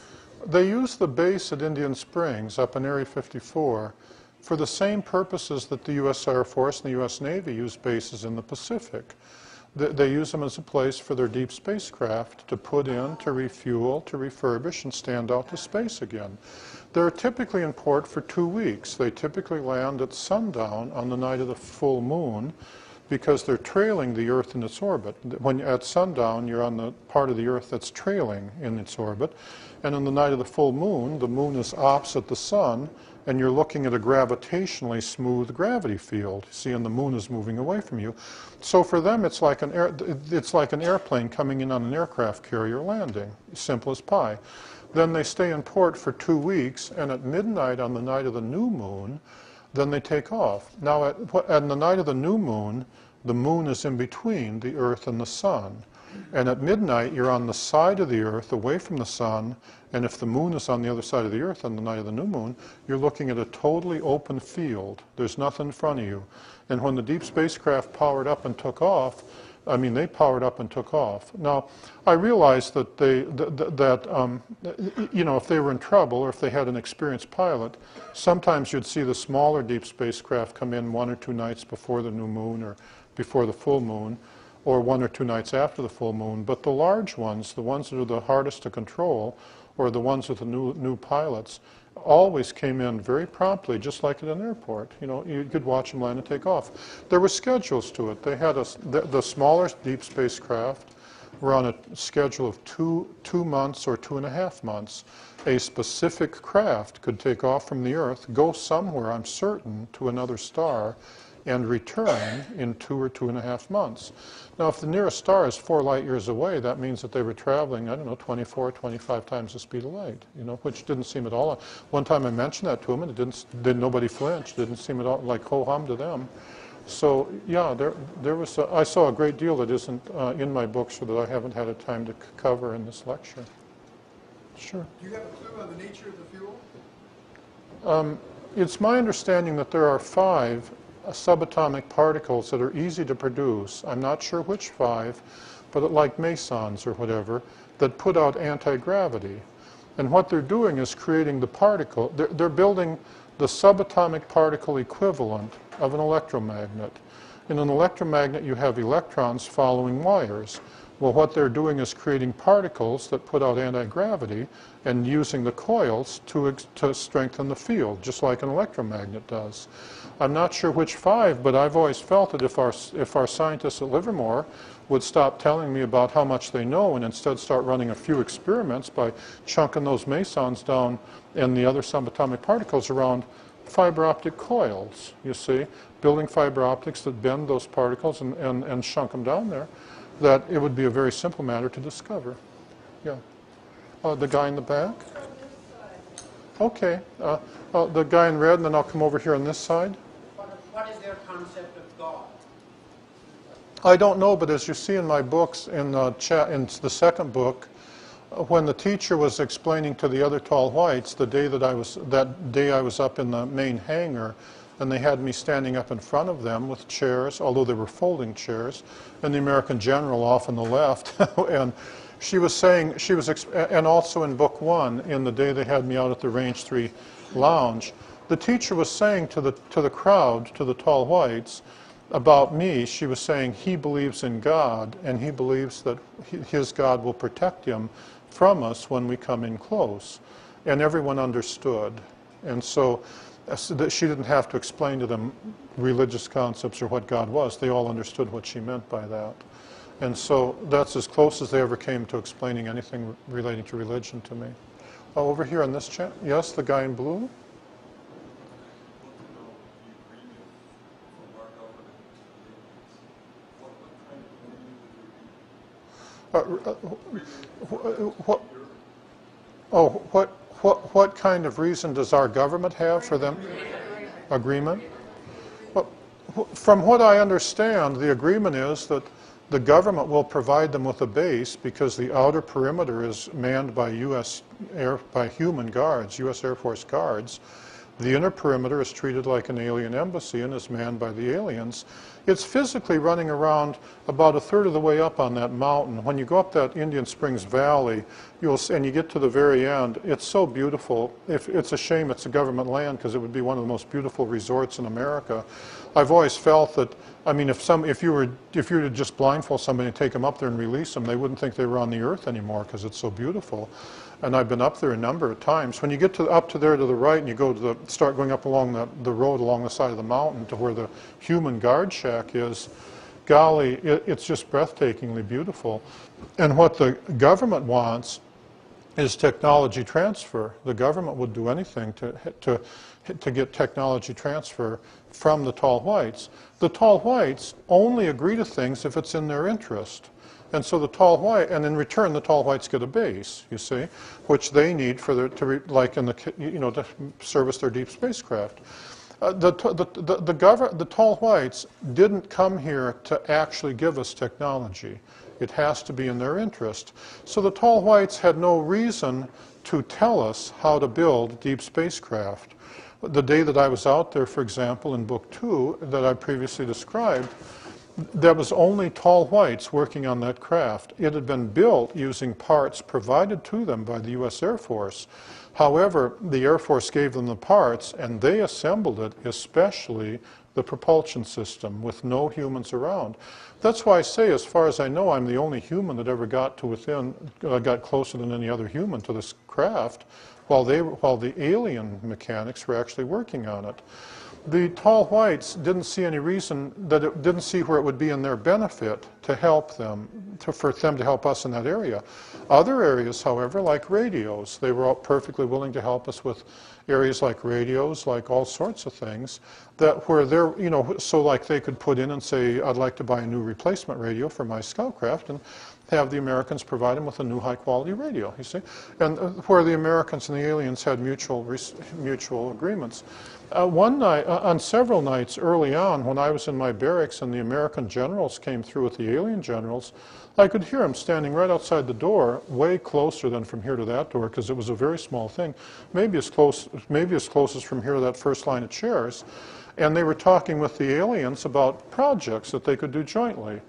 Speaker 1: They use the base at Indian Springs up in Area 54 for the same purposes that the U.S. Air Force and the U.S. Navy use bases in the Pacific. They use them as a place for their deep spacecraft to put in, to refuel, to refurbish, and stand out to space again. They're typically in port for 2 weeks. They typically land at sundown on the night of the full moon because they're trailing the Earth in its orbit. When at sundown, you're on the part of the Earth that's trailing in its orbit. And on the night of the full moon, the moon is opposite the sun, and you're looking at a gravitationally smooth gravity field. See, and the moon is moving away from you. So for them, it's like an airplane coming in on an aircraft carrier landing, simple as pie. Then they stay in port for 2 weeks, and at midnight on the night of the new moon, then they take off. Now, at the night of the new moon, the moon is in between the Earth and the sun. And at midnight, you're on the side of the Earth, away from the sun, and if the moon is on the other side of the Earth on the night of the new moon, you're looking at a totally open field. There's nothing in front of you. And when the deep spacecraft powered up and took off, they powered up and took off. Now, I realized that if they were in trouble or if they had an experienced pilot, sometimes you'd see the smaller deep spacecraft come in 1 or 2 nights before the new moon or before the full moon, or 1 or 2 nights after the full moon. But the large ones, the ones that are the hardest to control, or the ones with the new pilots, always came in very promptly, just like at an airport. You know, you could watch them land and take off. There were schedules to it. They had the smaller deep spacecraft were on a schedule of two months or 2.5 months. A specific craft could take off from the Earth, go somewhere, I'm certain, to another star, and return in 2 or 2.5 months. Now, if the nearest star is 4 light years away, that means that they were traveling, I don't know, 24, 25 times the speed of light, you know, which didn't seem at all. One time I mentioned that to them, and it didn't nobody flinched. Didn't seem at all like ho-hum to them. So, yeah, there was I saw a great deal that isn't in my books or that I haven't had a time to cover in this lecture. Sure.
Speaker 4: Do you have a clue on the nature of the fuel?
Speaker 1: It's my understanding that there are 5 subatomic particles that are easy to produce. I'm not sure which 5, but like mesons or whatever, that put out anti-gravity. And what they're doing is creating the particle. They're building the subatomic particle equivalent of an electromagnet. In an electromagnet, you have electrons following wires. Well, what they're doing is creating particles that put out anti-gravity and using the coils to strengthen the field, just like an electromagnet does. I'm not sure which 5, but I've always felt that if our scientists at Livermore would stop telling me about how much they know and instead start running a few experiments by chunking those mesons down and the other subatomic particles around fiber optic coils, you see, building fiber optics that bend those particles and chunk them down there, that it would be a very simple matter to discover. Yeah. The guy in the back? Okay. The guy in red, and then I'll come over here on this side.
Speaker 2: What is their concept of God?
Speaker 1: I don't know, but as you see in my books, in the second book, when the teacher was explaining to the other tall whites that day I was up in the main hangar, and they had me standing up in front of them with chairs, although they were folding chairs, and the American general off on the left, and she was saying, and also in book 1, in the day they had me out at the Range 3 lounge, the teacher was saying to the crowd, to the tall whites, about me, she was saying he believes in God, and he believes that his God will protect him from us when we come in close. And everyone understood. And so she didn't have to explain to them religious concepts or what God was. They all understood what she meant by that. And so that's as close as they ever came to explaining anything relating to religion to me. Oh, over here on this chat, yes, the guy in blue. What kind of reason does our government have for them? Agreement? Well, from what I understand, the agreement is that the government will provide them with a base because the outer perimeter is manned by by human guards, U.S. Air Force guards. The inner perimeter is treated like an alien embassy and is manned by the aliens. It's physically running around about 1/3 of the way up on that mountain. When you go up that Indian Springs Valley, and you get to the very end, it's so beautiful. It's a shame it's a government land because it would be one of the most beautiful resorts in America. I've always felt that, I mean, if you were to just blindfold somebody and take them up there and release them, they wouldn't think they were on the earth anymore because it's so beautiful. And I've been up there a number of times. When you get up to there to the right and you go to start going up along the road along the side of the mountain to where the human guard shack is, golly, it's just breathtakingly beautiful. And what the government wants is technology transfer. The government would do anything to get technology transfer from the tall whites. The tall whites only agree to things if it's in their interest. And so the tall white, and in return, the tall whites get a base, you see, which they need for to service their deep spacecraft. The tall whites didn't come here to actually give us technology. It has to be in their interest. So the tall whites had no reason to tell us how to build deep spacecraft. The day that I was out there, for example, in book 2 that I previously described, there was only tall whites working on that craft. It had been built using parts provided to them by the U.S. Air Force. However, the Air Force gave them the parts and they assembled it, especially the propulsion system with no humans around. That's why I say, as far as I know, I'm the only human that ever got to got closer than any other human to this craft, while the alien mechanics were actually working on it. The tall whites didn't see any reason, didn't see where it would be in their benefit to help them, for them to help us in that area. Other areas, however, like radios, they were all perfectly willing to help us with areas like radios, like all sorts of things, that where they're, you know, so like they could put in and say, I'd like to buy a new replacement radio for my scoutcraft, and have the Americans provide them with a new high-quality radio, you see? And where the Americans and the aliens had mutual agreements. One night, on several nights early on, when I was in my barracks and the American generals came through with the alien generals, I could hear them standing right outside the door, way closer than from here to that door, because it was a very small thing, maybe as close as from here to that first line of chairs. And they were talking with the aliens about projects that they could do jointly.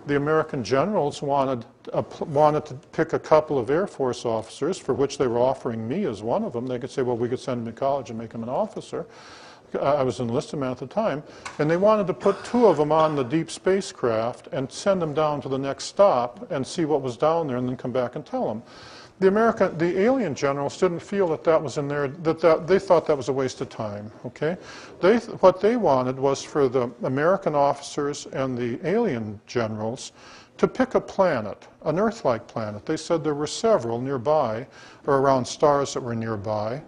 Speaker 1: The American generals wanted to pick a couple of Air Force officers, for which they were offering me as one of them. They could say, well, we could send him to college and make him an officer. I was an enlisted man at the time. And they wanted to put 2 of them on the deep spacecraft and send them down to the next stop and see what was down there and then come back and tell them. The alien generals didn't feel that that was in there, they thought that was a waste of time, okay? What they wanted was for the American officers and the alien generals to pick a planet, an Earth-like planet. They said there were several nearby, or around stars that were nearby,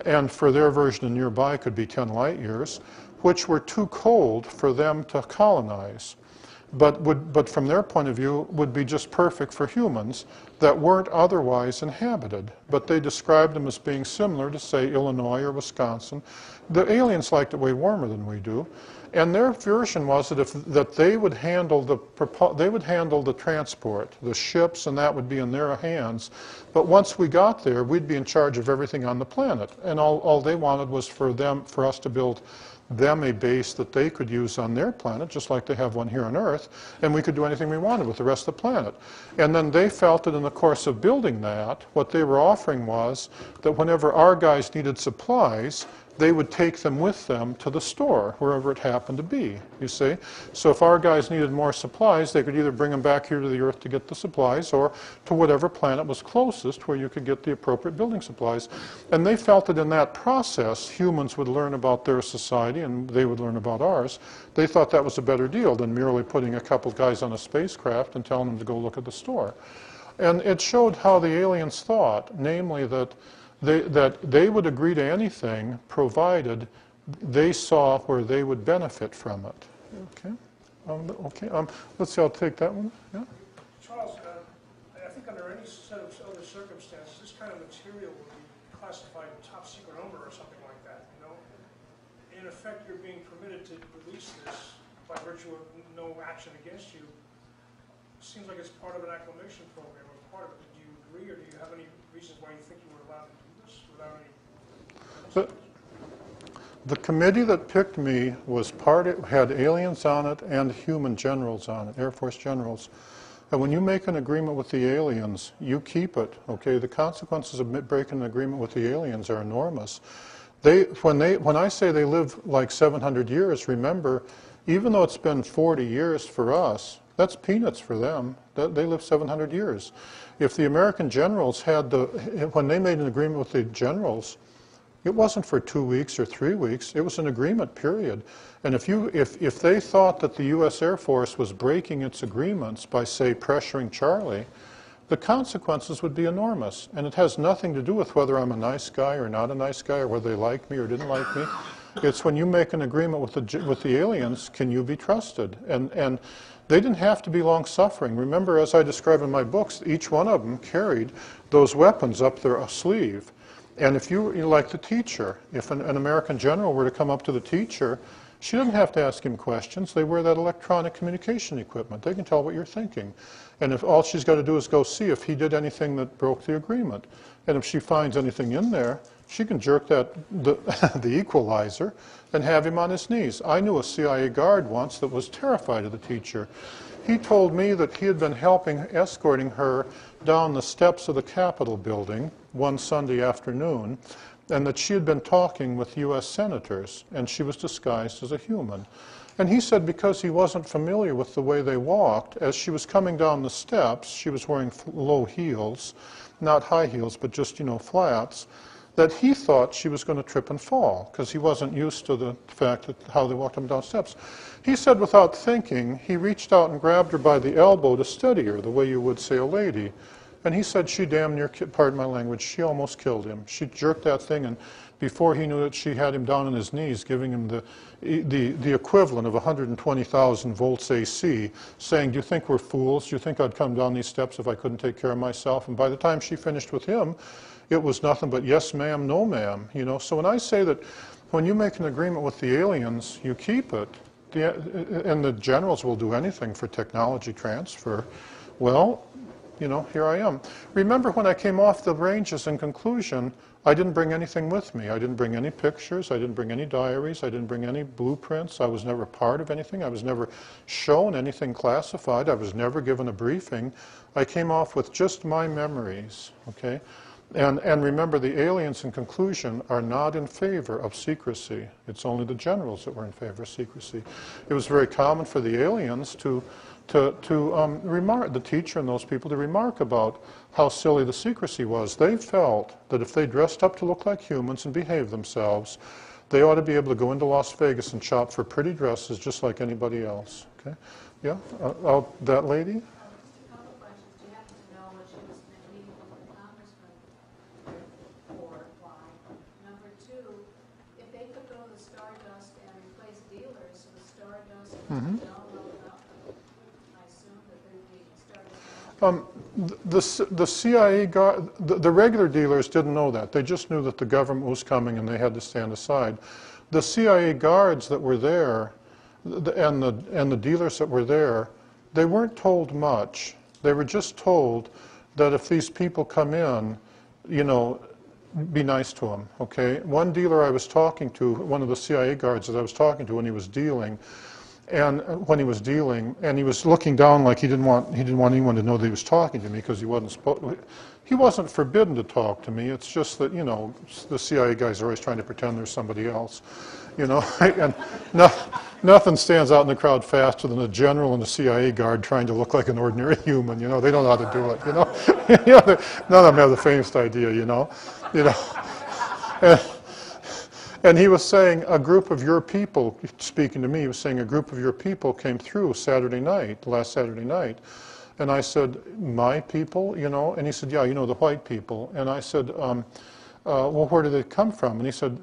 Speaker 1: and for their version of nearby could be 10 light years, which were too cold for them to colonize. But from their point of view, would be just perfect for humans that weren't otherwise inhabited. But they described them as being similar to, say, Illinois or Wisconsin. The aliens liked it way warmer than we do. And their version was that they would handle the transport, the ships, and that would be in their hands. But once we got there, we'd be in charge of everything on the planet. And all they wanted was for us to build them a base that they could use on their planet, just like they have one here on Earth, and we could do anything we wanted with the rest of the planet. And then they felt that in the course of building that, what they were offering was that whenever our guys needed supplies, they would take them with them to the store, wherever it happened to be, you see. So if our guys needed more supplies, they could either bring them back here to the Earth to get the supplies, or to whatever planet was closest where you could get the appropriate building supplies. And they felt that in that process, humans would learn about their society and they would learn about ours. They thought that was a better deal than merely putting a couple guys on a spacecraft and telling them to go look at the store. And it showed how the aliens thought, namely that they would agree to anything provided they saw where they would benefit from it. Okay. Let's see. I'll take that one. Yeah.
Speaker 5: Charles, I think under any set of other circumstances, this kind of material would be classified top secret number or something like that. You know, in effect, you're being permitted to release this by virtue of no action against you. Seems like it's part of an acclimation program or part of it. Do you agree, or do you have any reasons why you think you were allowed to do this without any?
Speaker 1: The committee that picked me had aliens on it and human generals on it, Air Force generals. And when you make an agreement with the aliens, you keep it, okay? The consequences of breaking an agreement with the aliens are enormous. When I say they live like 700 years, remember, even though it's been 40 years for us, that's peanuts for them. They live 700 years. If the American generals when they made an agreement with the generals, it wasn't for 2 weeks or 3 weeks. It was an agreement period. And if they thought that the U.S. Air Force was breaking its agreements by, say, pressuring Charlie, the consequences would be enormous. And it has nothing to do with whether I'm a nice guy or not a nice guy, or whether they like me or didn't like me. It's when you make an agreement with the aliens, can you be trusted? And they didn't have to be long-suffering. Remember, as I describe in my books, each one of them carried those weapons up their sleeve. And if like the teacher, if an American general were to come up to the teacher, she doesn't have to ask him questions. They wear that electronic communication equipment. They can tell what you're thinking. And if all she's got to do is go see if he did anything that broke the agreement. And if she finds anything in there, she can jerk the equalizer and have him on his knees. I knew a CIA guard once that was terrified of the teacher. He told me that he had been escorting her down the steps of the Capitol building one Sunday afternoon, and that she had been talking with U.S. senators, and she was disguised as a human. And he said because he wasn't familiar with the way they walked, as she was coming down the steps, she was wearing low heels, not high heels, but just, flats, that he thought she was going to trip and fall because he wasn't used to the fact that how they walked up and down steps. He said without thinking, he reached out and grabbed her by the elbow to steady her, the way you would say a lady. And he said she damn near, pardon my language, she almost killed him. She jerked that thing, and before he knew it, she had him down on his knees, giving him the equivalent of 120,000 volts AC, saying, do you think we're fools? Do you think I'd come down these steps if I couldn't take care of myself? And by the time she finished with him, it was nothing but yes ma'am, no ma'am. So when I say that when you make an agreement with the aliens, you keep it, and the generals will do anything for technology transfer, well, here I am. Remember when I came off the ranges in conclusion, I didn't bring anything with me. I didn't bring any pictures. I didn't bring any diaries. I didn't bring any blueprints. I was never part of anything. I was never shown anything classified. I was never given a briefing. I came off with just my memories, okay? And remember, the aliens in conclusion are not in favor of secrecy. It's only the generals that were in favor of secrecy. It was very common for the aliens to remark, the teacher and those people, to remark about how silly the secrecy was. They felt that if they dressed up to look like humans and behaved themselves, they ought to be able to go into Las Vegas and shop for pretty dresses just like anybody else. Okay? Yeah? That lady? Mm-hmm. The CIA guard, the regular dealers didn't know that. They just knew that the government was coming and they had to stand aside. The CIA guards that were there and the dealers that were there, they weren't told much. They were just told that if these people come in, be nice to them, okay? One dealer I was talking to, one of the CIA guards that I was talking to when he was dealing, and he was looking down like he didn't want anyone to know that he was talking to me because he wasn't forbidden to talk to me. It's just that the CIA guys are always trying to pretend there's somebody else, and nothing stands out in the crowd faster than a general and a CIA guard trying to look like an ordinary human. They don't know how to do it. None of them have the faintest idea. And he was saying a group of your people, speaking to me, he was saying a group of your people came through last Saturday night. And I said, my people, And he said, yeah, the white people. And I said, well, where did they come from? And he said,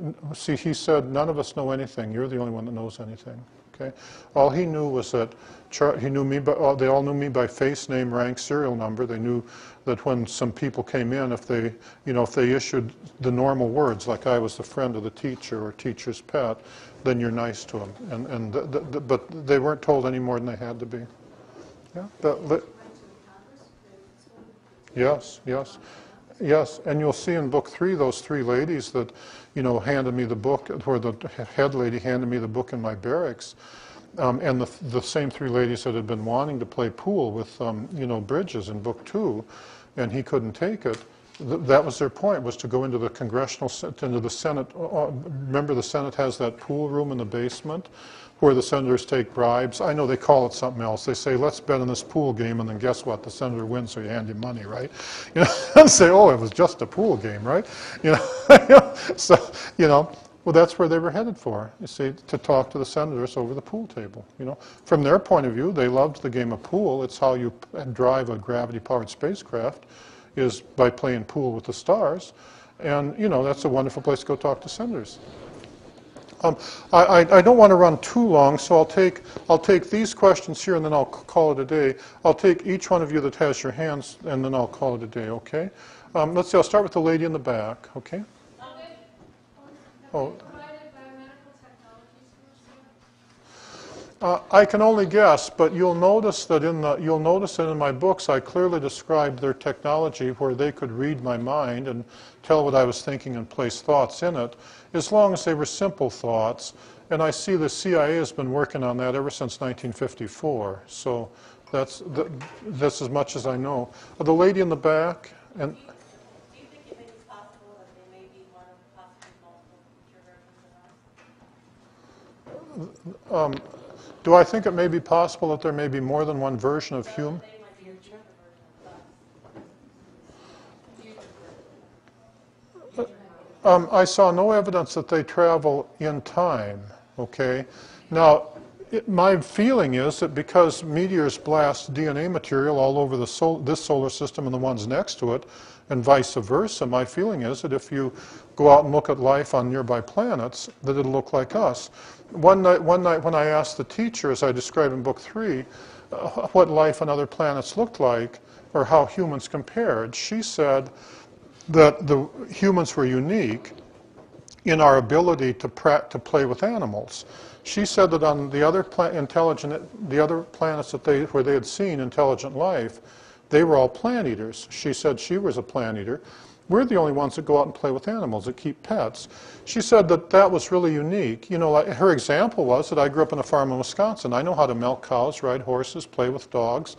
Speaker 1: none of us know anything. You're the only one that knows anything. Okay? All he knew was that he knew me, they all knew me by face, name, rank, serial number. They knew that when some people came in, if they issued the normal words, like I was the friend of the teacher or teacher's pet, then you're nice to them. But they weren't told any more than they had to be. Yeah. Yes. And you'll see in book 3 those 3 ladies that, handed me the book, where the head lady handed me the book in my barracks. And the same 3 ladies that had been wanting to play pool with, Bridges in book 2, and he couldn't take it. That was their point, was to go into the into the Senate. Remember, the Senate has that pool room in the basement where the senators take bribes. I know they call it something else. They say, let's bet on this pool game, and then guess what? The senator wins, so you hand him money, right? And say, oh, it was just a pool game, right? So, well, that's where they were headed for, you see, to talk to the senators over the pool table. From their point of view, they loved the game of pool. It's how you drive a gravity-powered spacecraft, is by playing pool with the stars. And, that's a wonderful place to go talk to senators. I don't want to run too long, so I'll take these questions here, and then I'll call it a day. I'll take each one of you that has your hands, and then I'll call it a day, okay? Let's see, I'll start with the lady in the back, okay? Oh. I can only guess, but you'll notice that in my books I clearly described their technology where they could read my mind and tell what I was thinking and place thoughts in it, as long as they were simple thoughts. And I see the CIA has been working on that ever since 1954. So that's as much as I know. The lady in the back, and. Do I think it may be possible that there may be more than one version of human? I saw no evidence that they travel in time, okay? Now, my feeling is that because meteors blast DNA material all over this solar system and the ones next to it, and vice versa, my feeling is that if you go out and look at life on nearby planets, that it'll look like us. One night when I asked the teacher, as I described in book 3, what life on other planets looked like, or how humans compared, she said that the humans were unique in our ability to play with animals. She said that on the other planets where they had seen intelligent life, they were all plant eaters. She said she was a plant eater. We're the only ones that go out and play with animals, that keep pets. She said that that was really unique. You know, like her example was that I grew up on a farm in Wisconsin. I know how to milk cows, ride horses, play with dogs.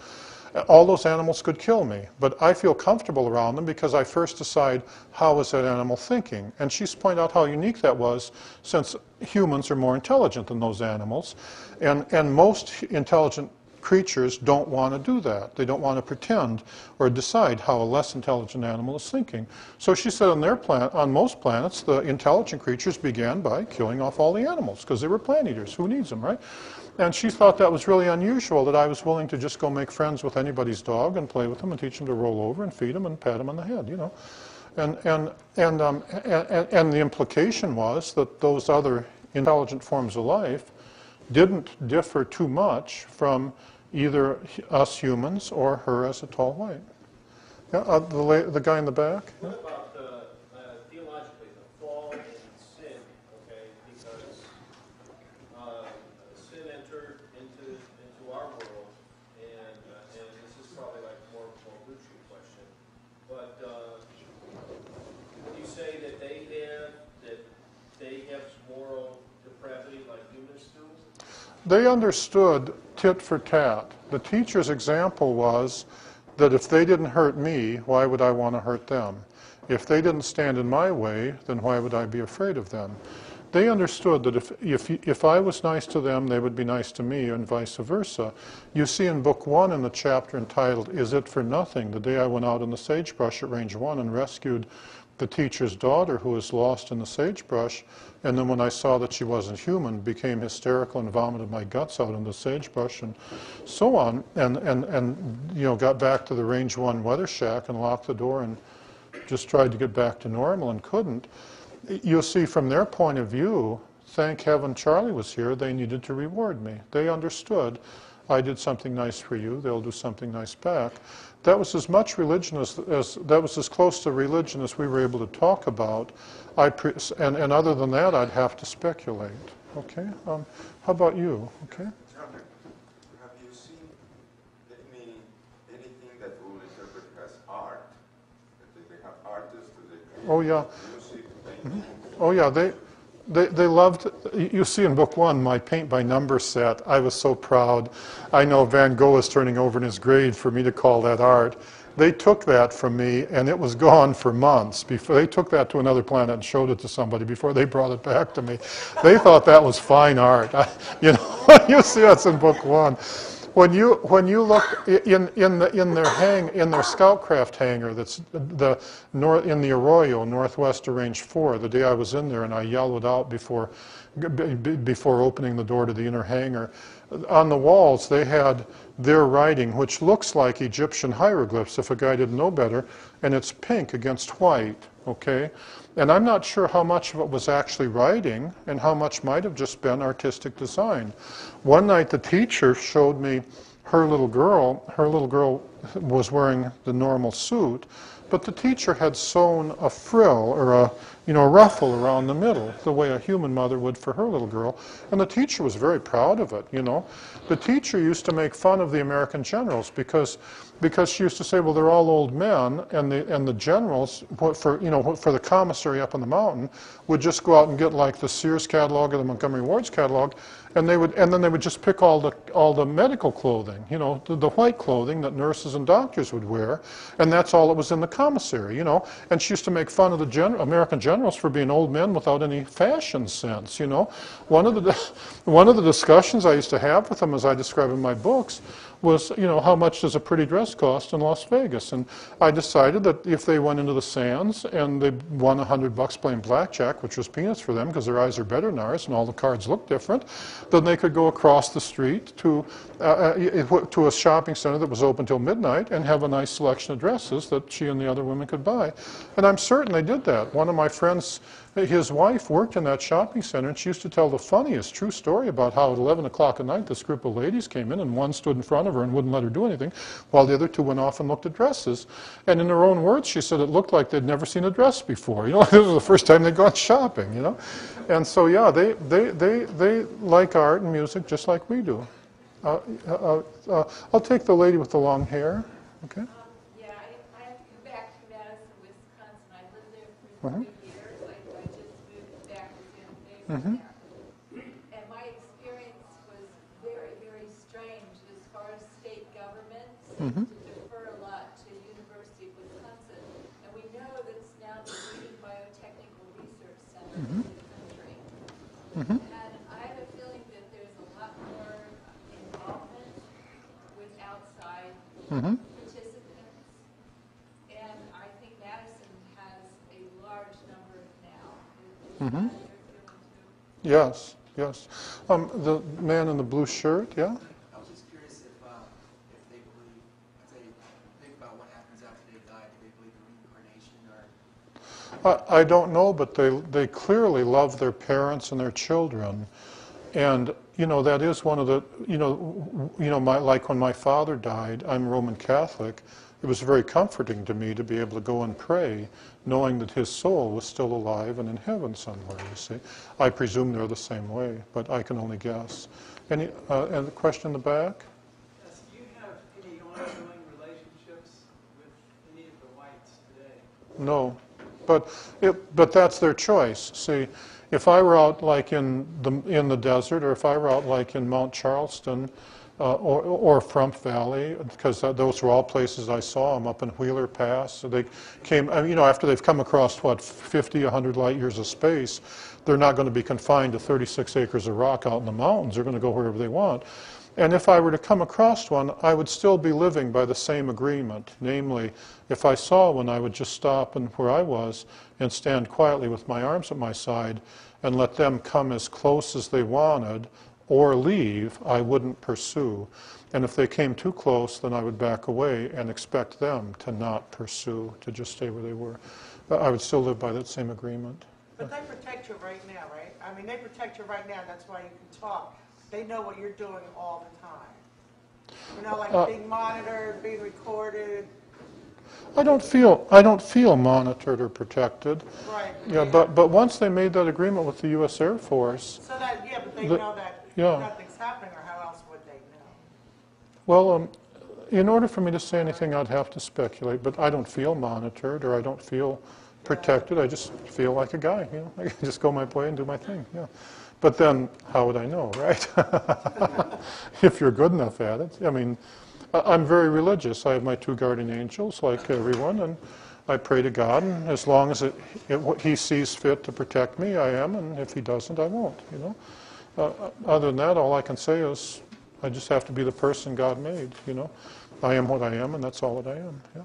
Speaker 1: All those animals could kill me, but I feel comfortable around them because I first decide how is that animal thinking. And she's pointed out how unique that was, since humans are more intelligent than those animals. And most intelligent creatures don't want to do that. They don't want to pretend or decide how a less intelligent animal is thinking. So she said on most planets, the intelligent creatures began by killing off all the animals because they were plant eaters. Who needs them, right? And she thought that was really unusual, that I was willing to just go make friends with anybody's dog and play with them and teach them to roll over and feed them and pat them on the head, you know. And the implication was that those other intelligent forms of life didn't differ too much from either us humans or her as a tall white. Yeah, the guy in the back. Yeah.
Speaker 6: What about theologically, the fall and sin, okay, because sin entered into our world, and this is probably like more Gucci question, but would you say that they have moral depravity like humans do?
Speaker 1: They understood tit for tat. The teacher's example was that if they didn't hurt me, why would I want to hurt them? If they didn't stand in my way, then why would I be afraid of them? They understood that if I was nice to them, they would be nice to me, and vice versa. You see in book 1 in the chapter entitled, Is It for Nothing? The day I went out in the sagebrush at range 1 and rescued the teacher's daughter who was lost in the sagebrush, and then when I saw that she wasn't human, became hysterical and vomited my guts out in the sagebrush and so on, and you know, got back to the range 1 weather shack and locked the door and just tried to get back to normal and couldn't. You'll see from their point of view, thank heaven Charlie was here, they needed to reward me. They understood, I did something nice for you, they'll do something nice back. That was as much religion that was as close to religion as we were able to talk about. And other than that, I'd have to speculate. Okay. How about you? Okay.
Speaker 7: Have you seen anything that will interpret as art? Do they have artists? Do they
Speaker 1: Oh yeah.
Speaker 7: music,
Speaker 1: Mm-hmm. Oh yeah. They loved, you see in book 1, my paint by number set. I was so proud. I know Van Gogh is turning over in his grave for me to call that art. They took that from me, and it was gone for months. Before they took that to another planet and showed it to somebody before they brought it back to me. They thought that was fine art. You know, you see that's in book 1. When you look in their Scoutcraft hangar that's in the Arroyo northwest of Range 4, the day I was in there and I yelled it out before opening the door to the inner hangar, on the walls they had their writing, which looks like Egyptian hieroglyphs if a guy didn't know better, and it's pink against white, okay? And I'm not sure how much of it was actually writing and how much might have just been artistic design. One night the teacher showed me her little girl was wearing the normal suit, but the teacher had sewn a frill or a ruffle around the middle, the way a human mother would for her little girl. And the teacher was very proud of it, you know. The teacher used to make fun of the American generals because she used to say, well, they're all old men, and the generals, for the commissary up on the mountain, would just go out and get like the Sears catalog or the Montgomery Ward's catalog, and then they would just pick all the medical clothing, you know, the white clothing that nurses and doctors would wear, and that's all that was in the commissary, you know. And she used to make fun of the American generals generals for being old men without any fashion sense, you know. One of the discussions I used to have with them, as I describe in my books, was, you know, how much does a pretty dress cost in Las Vegas? And I decided that if they went into the sands and they won $100 playing blackjack, which was peanuts for them because their eyes are better than ours and all the cards look different, then they could go across the street to a shopping center that was open till midnight and have a nice selection of dresses that she and the other women could buy. And I'm certain they did that. One of my friends, his wife worked in that shopping center, and she used to tell the funniest true story about how at 11 o'clock at night this group of ladies came in, and one stood in front of her and wouldn't let her do anything, while the other two went off and looked at dresses. And in her own words, she said it looked like they'd never seen a dress before. You know, this was the first time they'd gone shopping, you know. And so, yeah, they like art and music just like we do. I'll take the lady with the long hair, okay?
Speaker 8: Yeah, I have to come back to Madison, Wisconsin. I lived there for 3 years. I just moved back within there. And my experience was very, very strange as far as state government seemed to defer a lot to University of Wisconsin. And we know that it's now the leading biotechnical research center in the country. And I have a feeling that there's a lot more involvement with outside participants. And I think Madison has a large number now. Is that your feeling too?
Speaker 1: Yes, yes. The man in the blue shirt, yeah?
Speaker 9: I was just curious if they believe, if they think about what happens after they die, do they believe in reincarnation or?
Speaker 1: I don't know, but they clearly love their parents and their children. And, you know, that is one of the, like when my father died, I'm Roman Catholic, it was very comforting to me to be able to go and pray, knowing that his soul was still alive and in heaven somewhere, you see. I presume they're the same way, but I can only guess. And the question in the back?
Speaker 10: Yes, do you have any ongoing relationships with any of the whites today?
Speaker 1: No, but that's their choice. See, if I were out like in the desert, or if I were out like in Mount Charleston, or Frump Valley, because those were all places I saw them, up in Wheeler Pass. So they came, after they've come across, 50, 100 light years of space, they're not going to be confined to 36 acres of rock out in the mountains. They're going to go wherever they want. And if I were to come across one, I would still be living by the same agreement. Namely, if I saw one, I would just stop where I was and stand quietly with my arms at my side and let them come as close as they wanted, or leave. I wouldn't pursue. And if they came too close, then I would back away and expect them to not pursue, to just stay where they were. But I would still live by that same agreement.
Speaker 3: But they protect you right now, right? I mean, they protect you right now. That's why you can talk. They know what you're doing all the time. You know, like being monitored, being recorded.
Speaker 1: I don't feel monitored or protected.
Speaker 3: Right.
Speaker 1: Yeah, but once they made that agreement with the U.S. Air Force.
Speaker 3: So that, yeah, but they know that nothing's happening, or how else would they know?
Speaker 1: Well, in order for me to say anything, I'd have to speculate, but I don't feel monitored or I don't feel protected. I just feel like a guy, you know. I can just go my way and do my thing, yeah. But then, how would I know, right? If you're good enough at it. I mean, I'm very religious. I have my 2 guardian angels, like everyone, and I pray to God, and as long as He sees fit to protect me, I am, and if He doesn't, I won't, you know. Other than that, all I can say is I just have to be the person God made, you know. I am what I am, and that's all that I am, yeah.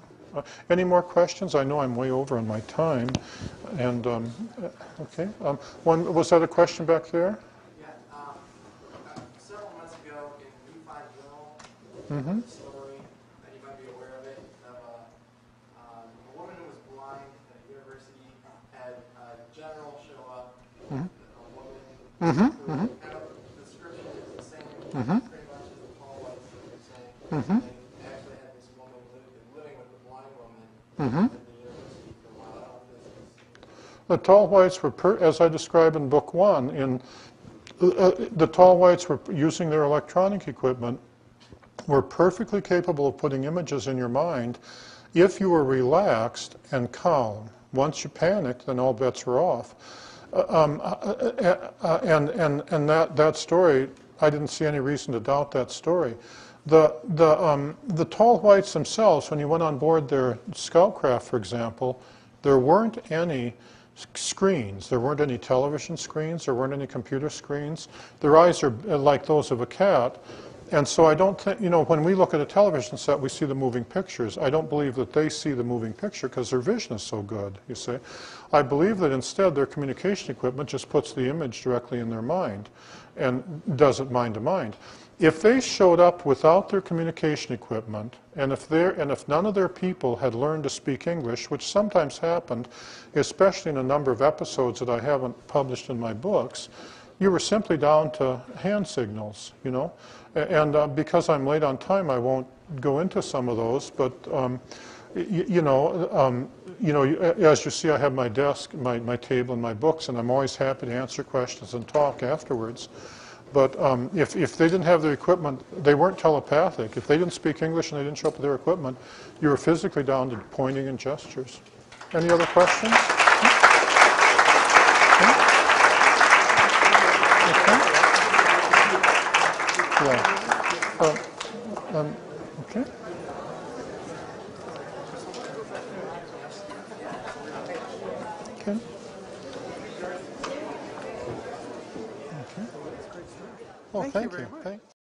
Speaker 1: Any more questions? I know I'm way over on my time. And, okay. Was that a question back there?
Speaker 9: Yeah. Several months ago in Refi Journal, a story, and you might be aware of it, of a woman who was blind at a university had a general show up, a woman who kind of the description is the same, pretty much as the Paul Whites that you're saying. They actually had this woman living with the blind woman at the university for a while.
Speaker 1: The tall whites were, as I describe in Book 1, the tall whites were using their electronic equipment, were perfectly capable of putting images in your mind if you were relaxed and calm. Once you panicked, then all bets were off. And that story, I didn't see any reason to doubt that story. The tall whites themselves, when you went on board their scout craft, for example, there weren't any screens. There weren't any television screens. There weren't any computer screens. Their eyes are like those of a cat. And so I don't think, you know, when we look at a television set, we see the moving pictures. I don't believe that they see the moving picture because their vision is so good, you see. I believe that instead their communication equipment just puts the image directly in their mind and does it mind to mind. If they showed up without their communication equipment, and if none of their people had learned to speak English, which sometimes happened, especially in a number of episodes that I haven't published in my books, you were simply down to hand signals, you know. And because I'm late on time, I won't go into some of those. But you know, as you see, I have my desk, my table, and my books, and I'm always happy to answer questions and talk afterwards. But if they didn't have their equipment, they weren't telepathic. If they didn't speak English and they didn't show up with their equipment, you were physically down to pointing and gestures. Any other questions? Yeah. Okay. Okay. Okay. Well, thank you.